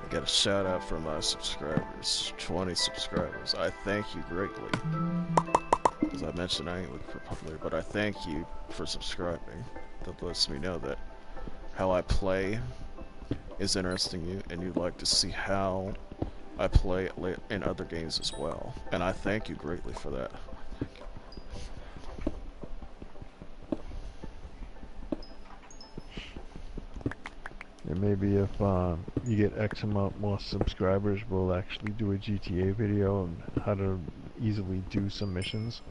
Got a shout out from my subscribers, 20 subscribers. I thank you greatly. As I mentioned, I ain't looking for popularity, but I thank you for subscribing. That lets me know that how I play is interesting you, and you'd like to see how I play in other games as well. And I thank you greatly for that. And maybe if you get X amount more subscribers, we'll actually do a GTA video on how to easily do some missions.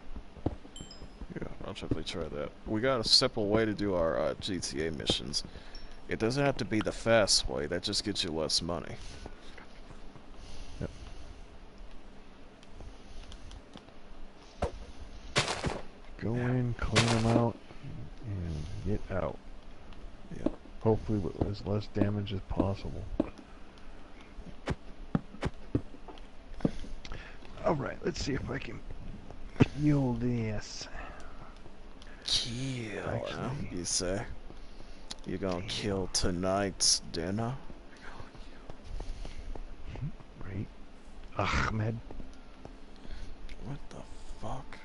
Yeah, I'll definitely try that. We got a simple way to do our GTA missions. It doesn't have to be the fast way, that just gets you less money. in, clean them out, and get out. Yeah. Hopefully with as less damage as possible. Alright, let's see if I can kill this. Kill, huh? Actually, You say? You gonna kill tonight's dinner? right. Ahmed. What the fuck?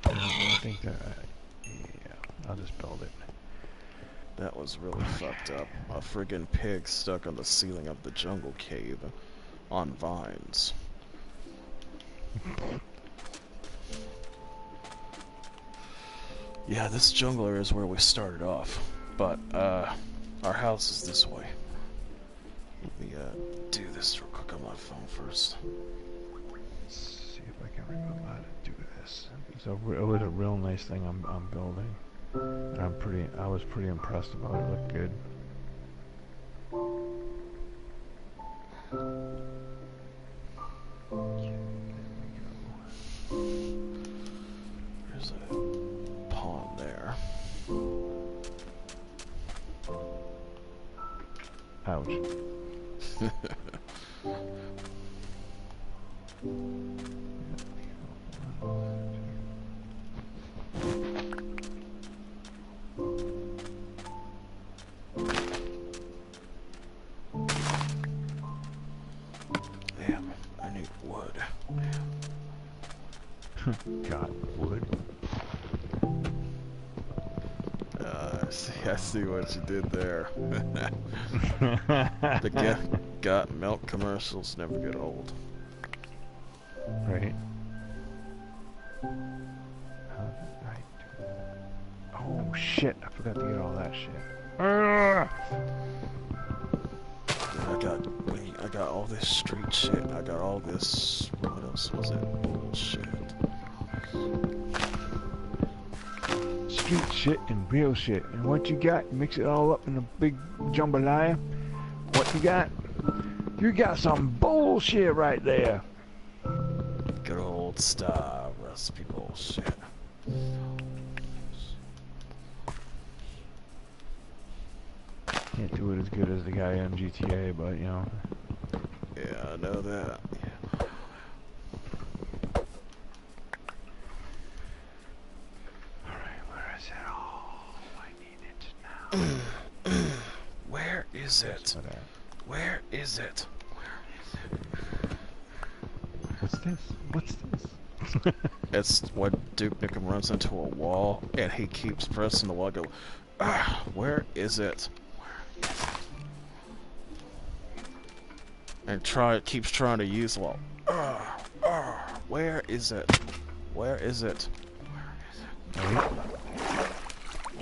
I think that... yeah, I'll just build it. That was really fucked up. A friggin' pig stuck on the ceiling of the jungle cave on vines. Yeah, this jungle area is where we started off, but our house is this way. Let me do this real quick on my phone first. Let's see if I can remember how to do this. It was a real nice thing I'm building. And I was pretty impressed about it. It looked good. There's a pond there. Ouch. Damn, I need wood. Got wood. I see what you did there. The got milk commercials never get old. Right. How did I do that? Oh shit! I forgot to get all that shit. I got all this street shit. I got all this. What else was it? Bullshit. Street shit and real shit. And what you got? Mix it all up in a big jambalaya. What you got? You got some bullshit right there. Good old style recipe bullshit. Can't do it as good as the guy on GTA, but you know. Yeah, I know that. Alright, where is it? Oh, I need it now. Where is it? Where is it? What's this? What's this? It's when Duke Nukem runs into a wall and he keeps pressing the wall. Go, where is it? And keeps trying to use the wall. Where is it? Where is it?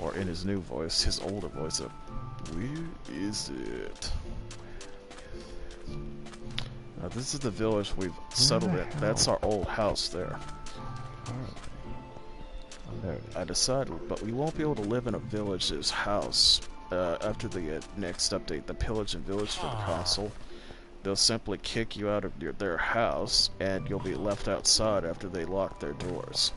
Or in his new voice, his older voice, where is it? Now this is the village we've settled in. That's our old house there. I decided, but we won't be able to live in a village's house after the next update, the Pillage and Village for the console. They'll simply kick you out of their house, and you'll be left outside after they lock their doors.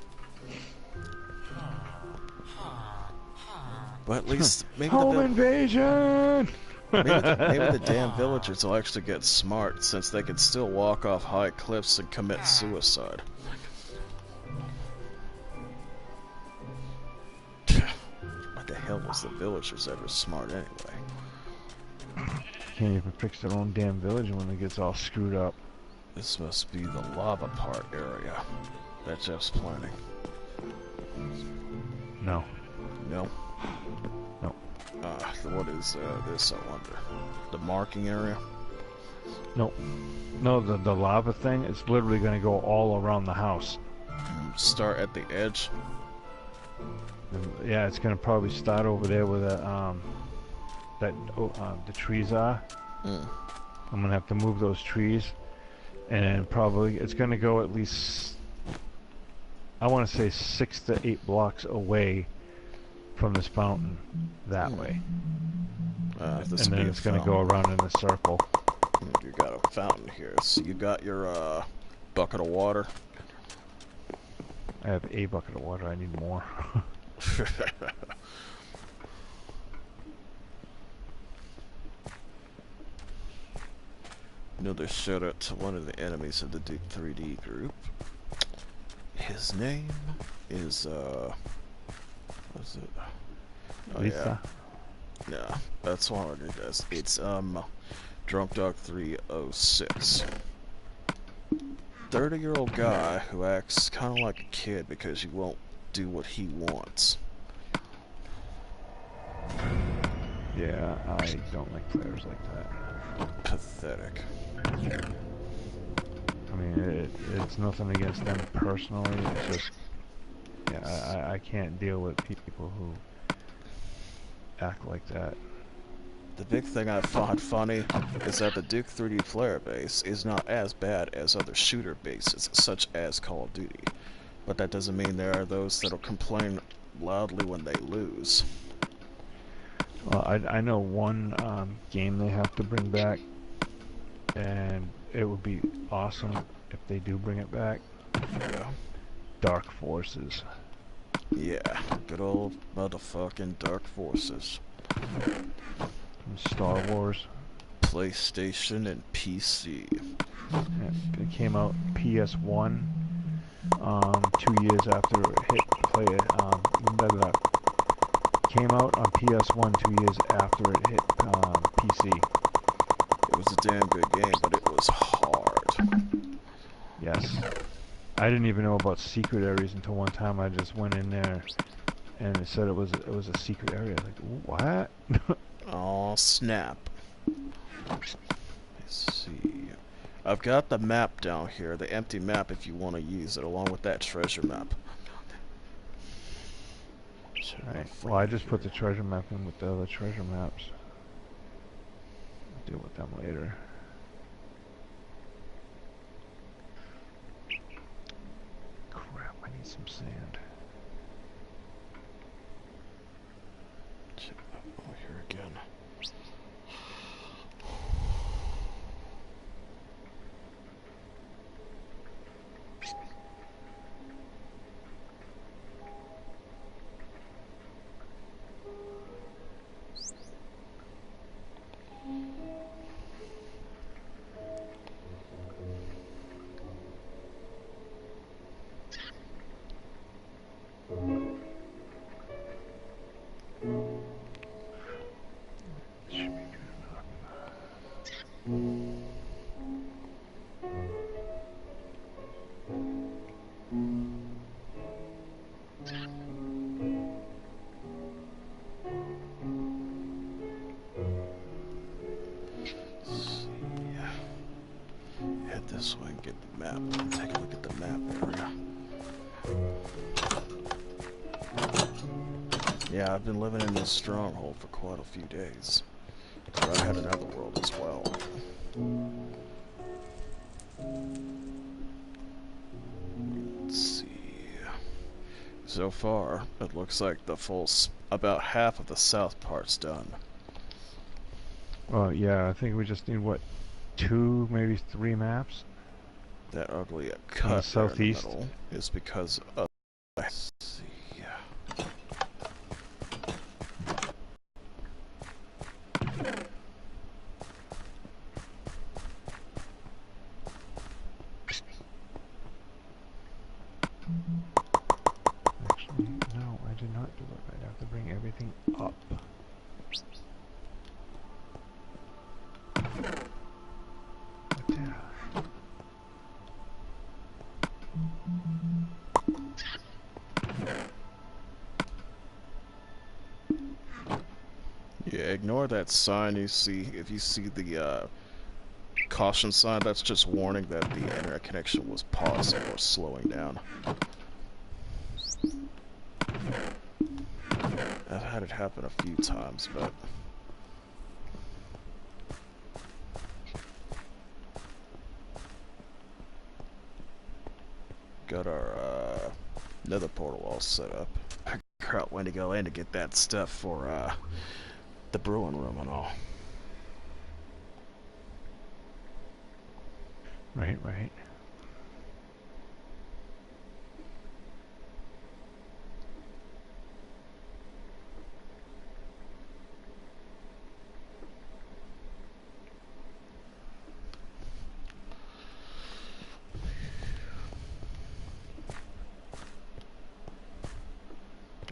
But at least maybe Home invasion! maybe the damn villagers will actually get smart, since they can still walk off high cliffs and commit suicide. What the hell was the villagers ever smart anyway? Can't even fix their own damn village when it gets all screwed up. This must be the lava part area that Jeff's planning. No. No? No. What is this, I wonder? The marking area? No. No, the lava thing is literally going to go all around the house. Start at the edge? And yeah, it's going to probably start over there where the trees are. I'm going to have to move those trees. And probably it's going to go at least, I want to say 6 to 8 blocks away from this fountain that way. And then it's going to go around in a circle. You got a fountain here. So you got your bucket of water. I have a bucket of water. I need more. Another shout out to one of the enemies of the Duke 3D group. His name is what's it? Oh Lisa. yeah, that's one of it does. It's Drunk Dog 306. 30-year-old guy who acts kind of like a kid because he won't do what he wants. Yeah, I don't like players like that. Pathetic. I mean, it's nothing against them personally. It's just, yeah, I can't deal with people who act like that. The big thing I find funny is that the Duke 3D player base is not as bad as other shooter bases, such as Call of Duty. But that doesn't mean there are those that'll complain loudly when they lose. Well, I know one game they have to bring back, and it would be awesome if they do bring it back. Yeah. Dark Forces. Yeah, good old motherfucking Dark Forces. From Star Wars. PlayStation and PC. It came out PS1 2 years after it hit came out on PS1 2 years after it hit PC. It was a damn good game, but it was hard. Yes. I didn't even know about secret areas until one time I just went in there and it said it was a secret area. Like, what? Oh snap. Let's see. I've got the map down here, the empty map if you want to use it, along with that treasure map. Right. Well, I just put the treasure map in with the other treasure maps. I'll deal with them later. Crap, I need some sand. Oh, here again. Head this way and get the map. Take a look at the map area. Yeah, I've been living in this stronghold for quite a few days. But I had another world as well. Let's see. So far, it looks like the about half of the south part's done. Well, yeah, I think we just need, what, 2, maybe 3 maps? That ugly cut there in the southeast middle is because of... Let's see. Actually, no, I did not do it. I'd have to bring everything up. Yeah, ignore that sign you see. If you see the caution sign, that's just warning that the internet connection was pausing or slowing down. I've had it happen a few times, but... Got our nether portal all set up. I figure out when to go in to get that stuff for the brewing room and all. Right, right.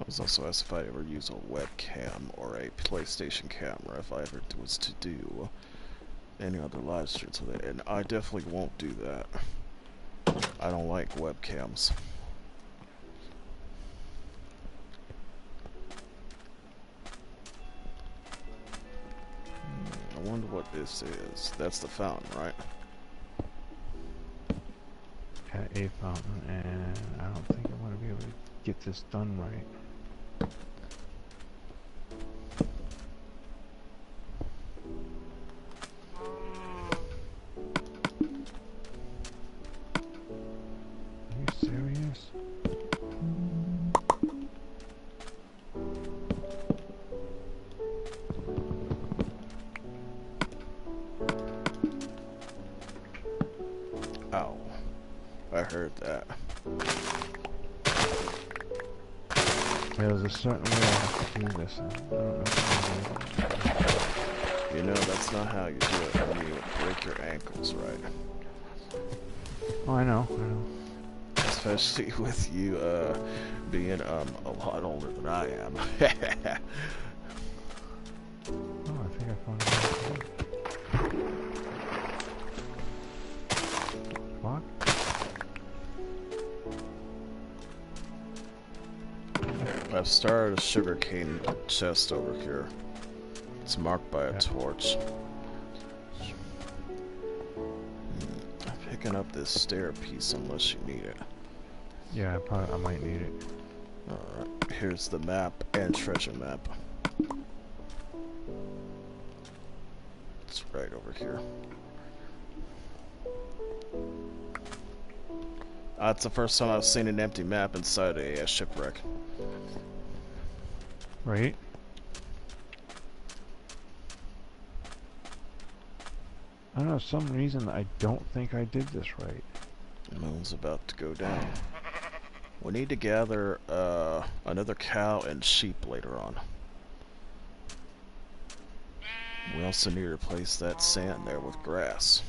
I was also asked if I ever use a webcam or a PlayStation camera if I ever was to do any other live streams with it, and I definitely won't do that. I don't like webcams. I wonder what this is. That's the fountain, right? At a fountain, and I don't think I'm going to be able to get this done right. Are you serious? Ow. I heard that. There's a certain way I have to do this. I don't know if I'm gonna You know, that's not how you do it when you break your ankles, right? do it. Oh, I know. Especially with you, being, a lot older than I am. Oh, I think I found it. What? I've started a sugarcane chest over here. It's marked by a torch. I'm picking up this stair piece unless you need it. Yeah, I might need it. Alright, here's the map and treasure map. It's right over here. It's the first time I've seen an empty map inside a shipwreck. Right? I don't know, for some reason I don't think I did this right. The moon's about to go down. We need to gather another cow and sheep later on. We also need to replace that sand there with grass.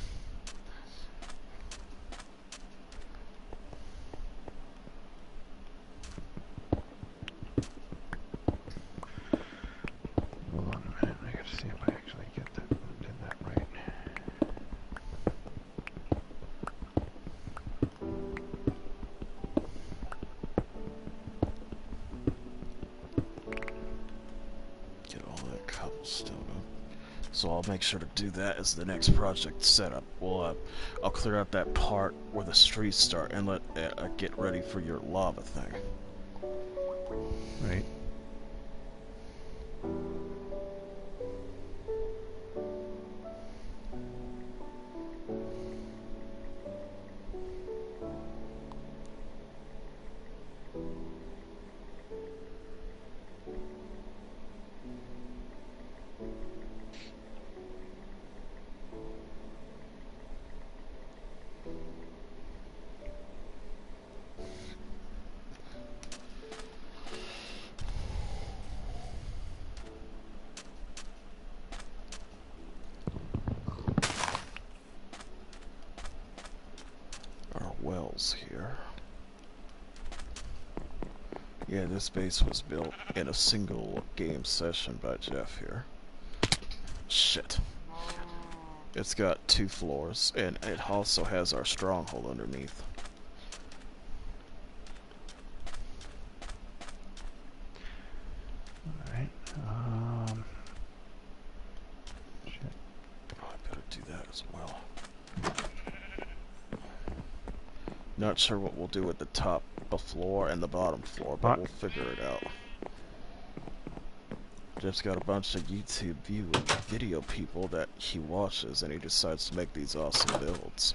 Hold on a minute, I gotta see if I actually did that right. Get all that cobblestone up. So I'll make sure to do that as the next project setup. I'll clear out that part where the streets start and let get ready for your lava thing. Right. Wells here. Yeah, this base was built in a single game session by Jeff here. Shit. It's got 2 floors, and it also has our stronghold underneath. Alright. Shit. Oh, I better do that as well. Not sure what we'll do with the top floor and the bottom floor, but we'll figure it out. Jeff's got a bunch of YouTube video people that he watches, and he decides to make these awesome builds.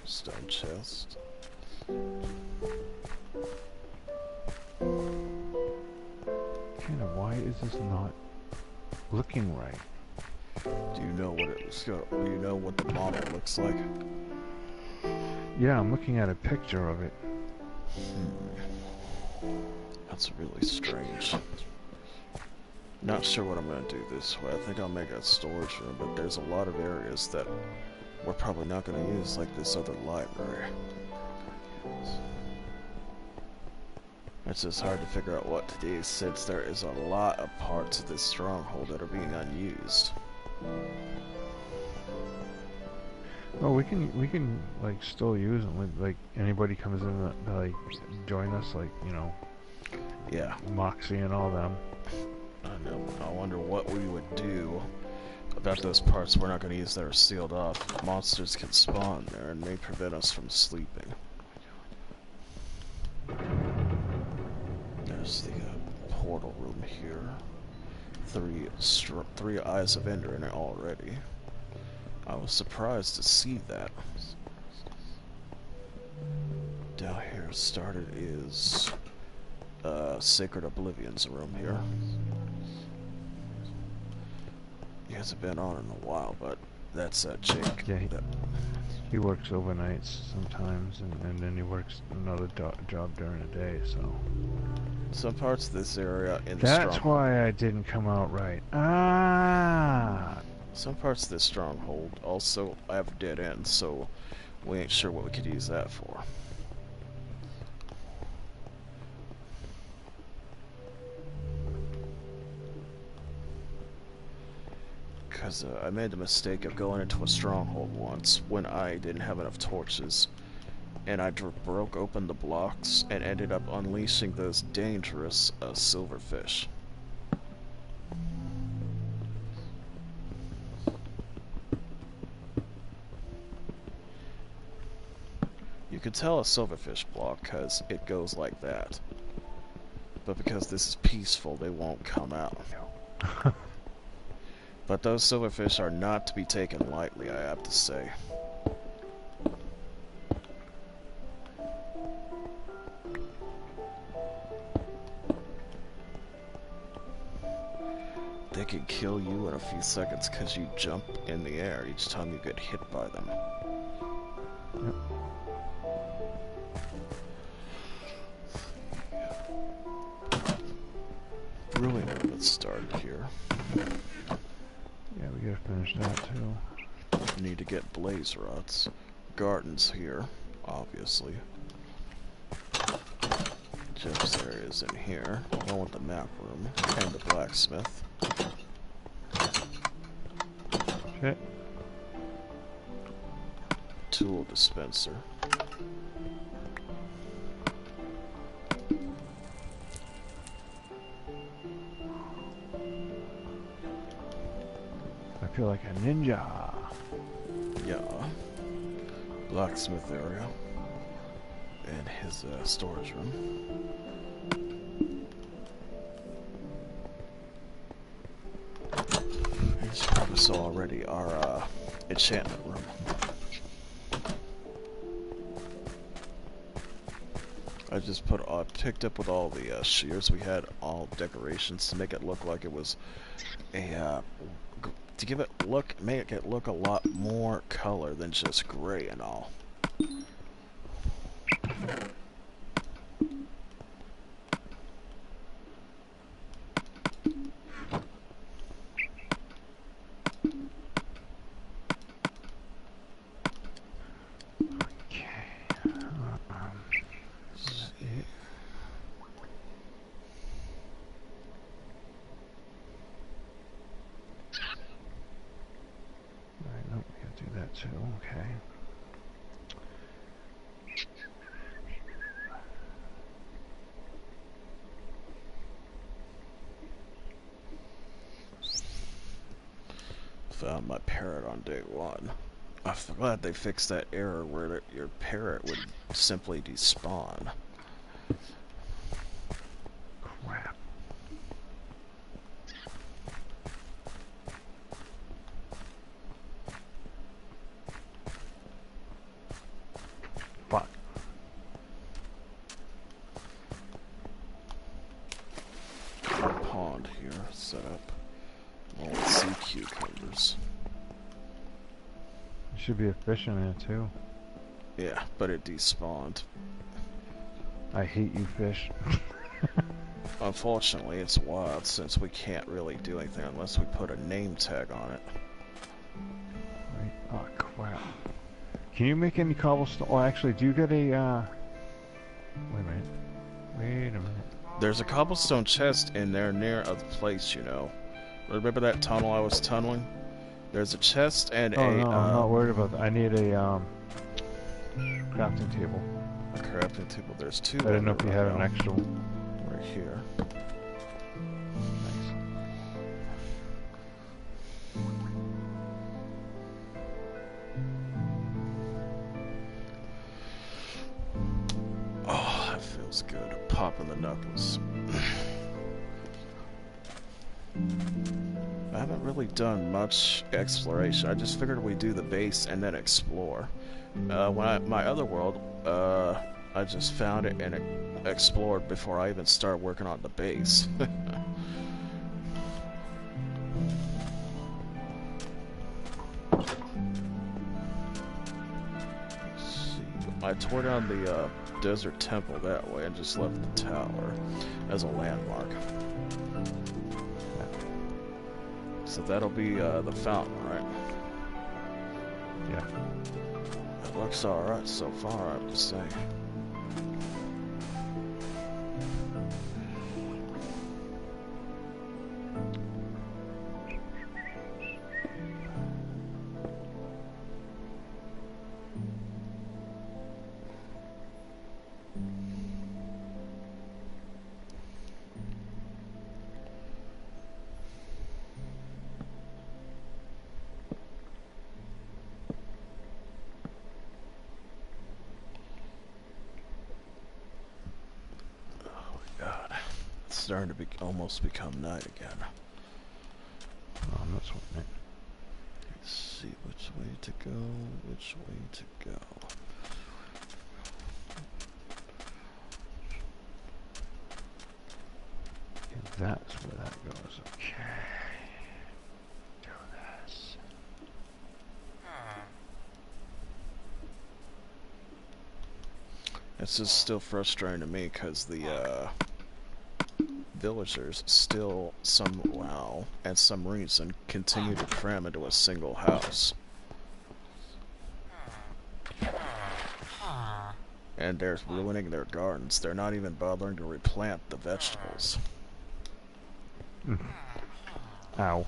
Stone chest. Kinda, why is this not looking right? Do you know what it was? Do you know what the model looks like? Yeah, I'm looking at a picture of it. That's really strange. Not sure what I'm gonna do this way. I think I'll make a storage room, but there's a lot of areas that we're probably not gonna use, like this other library. It's just hard to figure out what to do since there is a lot of parts of this stronghold that are being unused. Well, we can like still use them. Like anybody comes in to like join us, like you know, Yeah. Moxie and all them. I know. I wonder what we would do about those parts we're not going to use that are sealed off. Monsters can spawn there and may prevent us from sleeping. There's the portal room here. Three Eyes of Ender in it already. I was surprised to see that. Down here started is Sacred Oblivion's room here. He hasn't been on in a while, but that's Jake. Yeah, he works overnights sometimes, and then he works another job during the day. So some parts of this area in the that's stronghold. why I didn't come out right. Ah. Some parts of this stronghold also have dead ends, so we ain't sure what we could use that for. Because I made the mistake of going into a stronghold once when I didn't have enough torches, and I broke open the blocks and ended up unleashing those dangerous silverfish. You could tell a silverfish block because it goes like that. But because this is peaceful, they won't come out. But those silverfish are not to be taken lightly, I have to say. They can kill you in a few seconds because you jump in the air each time you get hit by them. Yep. Brewing room has started here. Yeah, we gotta finish that too. Need to get blaze rods. Gardens here, obviously. Jeff's area is in here, along with the map room and the blacksmith. Okay. Tool dispenser. I feel like a ninja. Yeah. Blacksmith area. And his storage room. As you probably saw already, our enchantment room. I just picked up with all the shears we had, all decorations to make it look like it was a make it look a lot more color than just gray and all. Too, okay. Found my parrot on day one. I'm glad they fixed that error where your parrot would simply despawn. Crap. Fuck. Pond here set up. All sea cucumbers. There should be a fish in there too. Yeah, but it despawned. I hate you, fish. Unfortunately, it's wild since we can't really do anything unless we put a name tag on it. Right. Oh crap. Can you make any cobblestone? Oh, actually, do you get a? Wait a minute. Wait a minute. There's a cobblestone chest in there near a place, you know. Remember that tunnel I was tunneling? There's a chest and Oh no, I'm not worried about that. I need a crafting table. a crafting table. There's two. I didn't know of if you them had an extra one. right here. Nice. Oh, that feels good. Popping the knuckles. I haven't really done much exploration. I just figured we'd do the base and then explore. My other world, I just found it and explored before I even started working on the base. I tore down the desert temple that way and just left the tower as a landmark. So that'll be the fountain, right? Yeah. It looks alright so far, I have to say. Starting to almost become night again. Oh, I'm not sweating it. Let's see which way to go, which way to go. Yeah, that's where that goes. Okay. Do this. This is still frustrating to me because the villagers still somehow and some reason continue to cram into a single house. And they're ruining their gardens. They're not even bothering to replant the vegetables. Ow.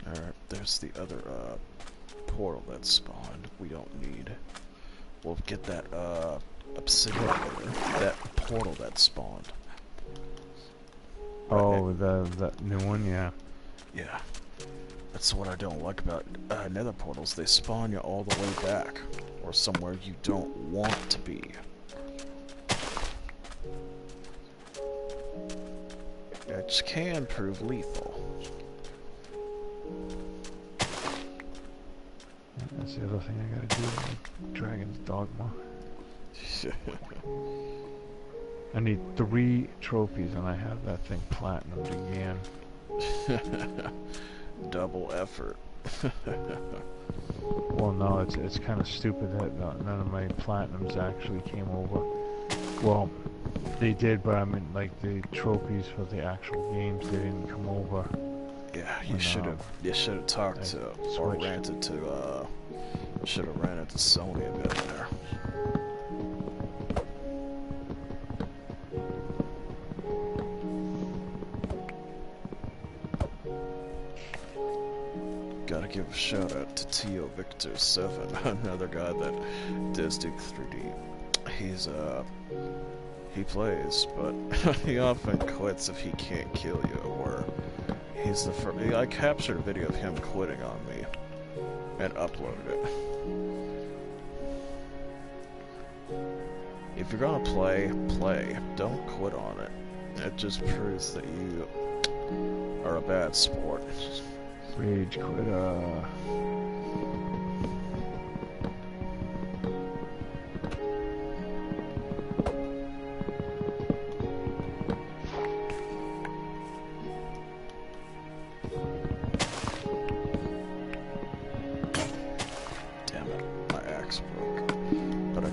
Alright, there's the other portal that spawned. We don't need. We'll get that obsidian later. That portal that spawned. Oh, that new one, yeah. Yeah. That's what I don't like about nether portals. They spawn you all the way back. Or somewhere you don't want to be. Which can prove lethal. That's the other thing I gotta do. Dragon's Dogma. I need 3 trophies and I have that thing platinum again. Double effort. Well, no, it's kind of stupid that none of my platinums actually came over. Well, they did, but I mean, like the trophies for the actual games, they didn't come over. Yeah, you should have talked to or switched. ranted to should have ranted to Sony a bit there. Gotta give a shout out to Tio Victor 7, another guy that does do 3D. He plays, but he often quits if he can't kill you, or he's the first. I captured a video of him quitting on me and uploaded it. If you're gonna play, play. Don't quit on it. It just proves that you are a bad sport. Rage quit,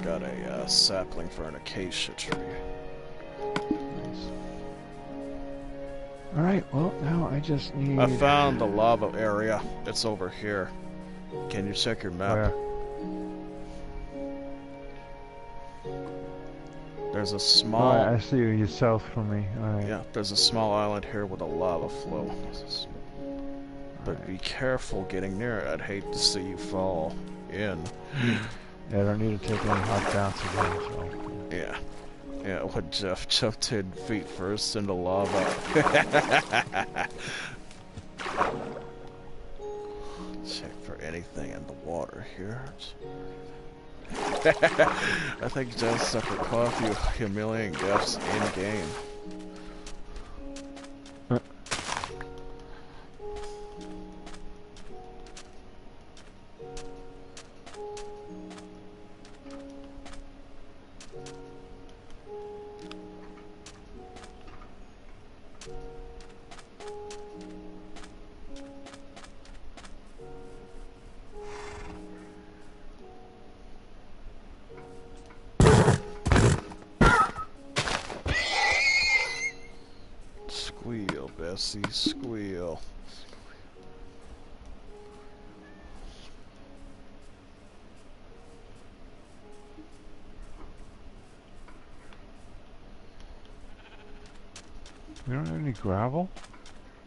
got a sapling for an acacia tree. Nice. Alright, well, now I just need... I found the lava area. It's over here. Can you check your map? Where? There's a Oh, small... I see you. You're south from me. Alright. Yeah, there's a small island here with a lava flow. But be careful getting near it. I'd hate to see you fall in. Yeah, I don't need to take any hot baths again, so... Yeah. Yeah, what Jeff jumped 10 feet first into lava. Check for anything in the water here. I think Jeff suffered quite a few humiliating deaths in-game. Squeal, Bessie, squeal. We don't have any gravel?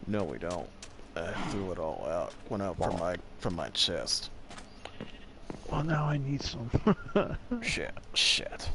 No, we don't. I threw it all out. Went out from my chest. Well, now I need some. Shit.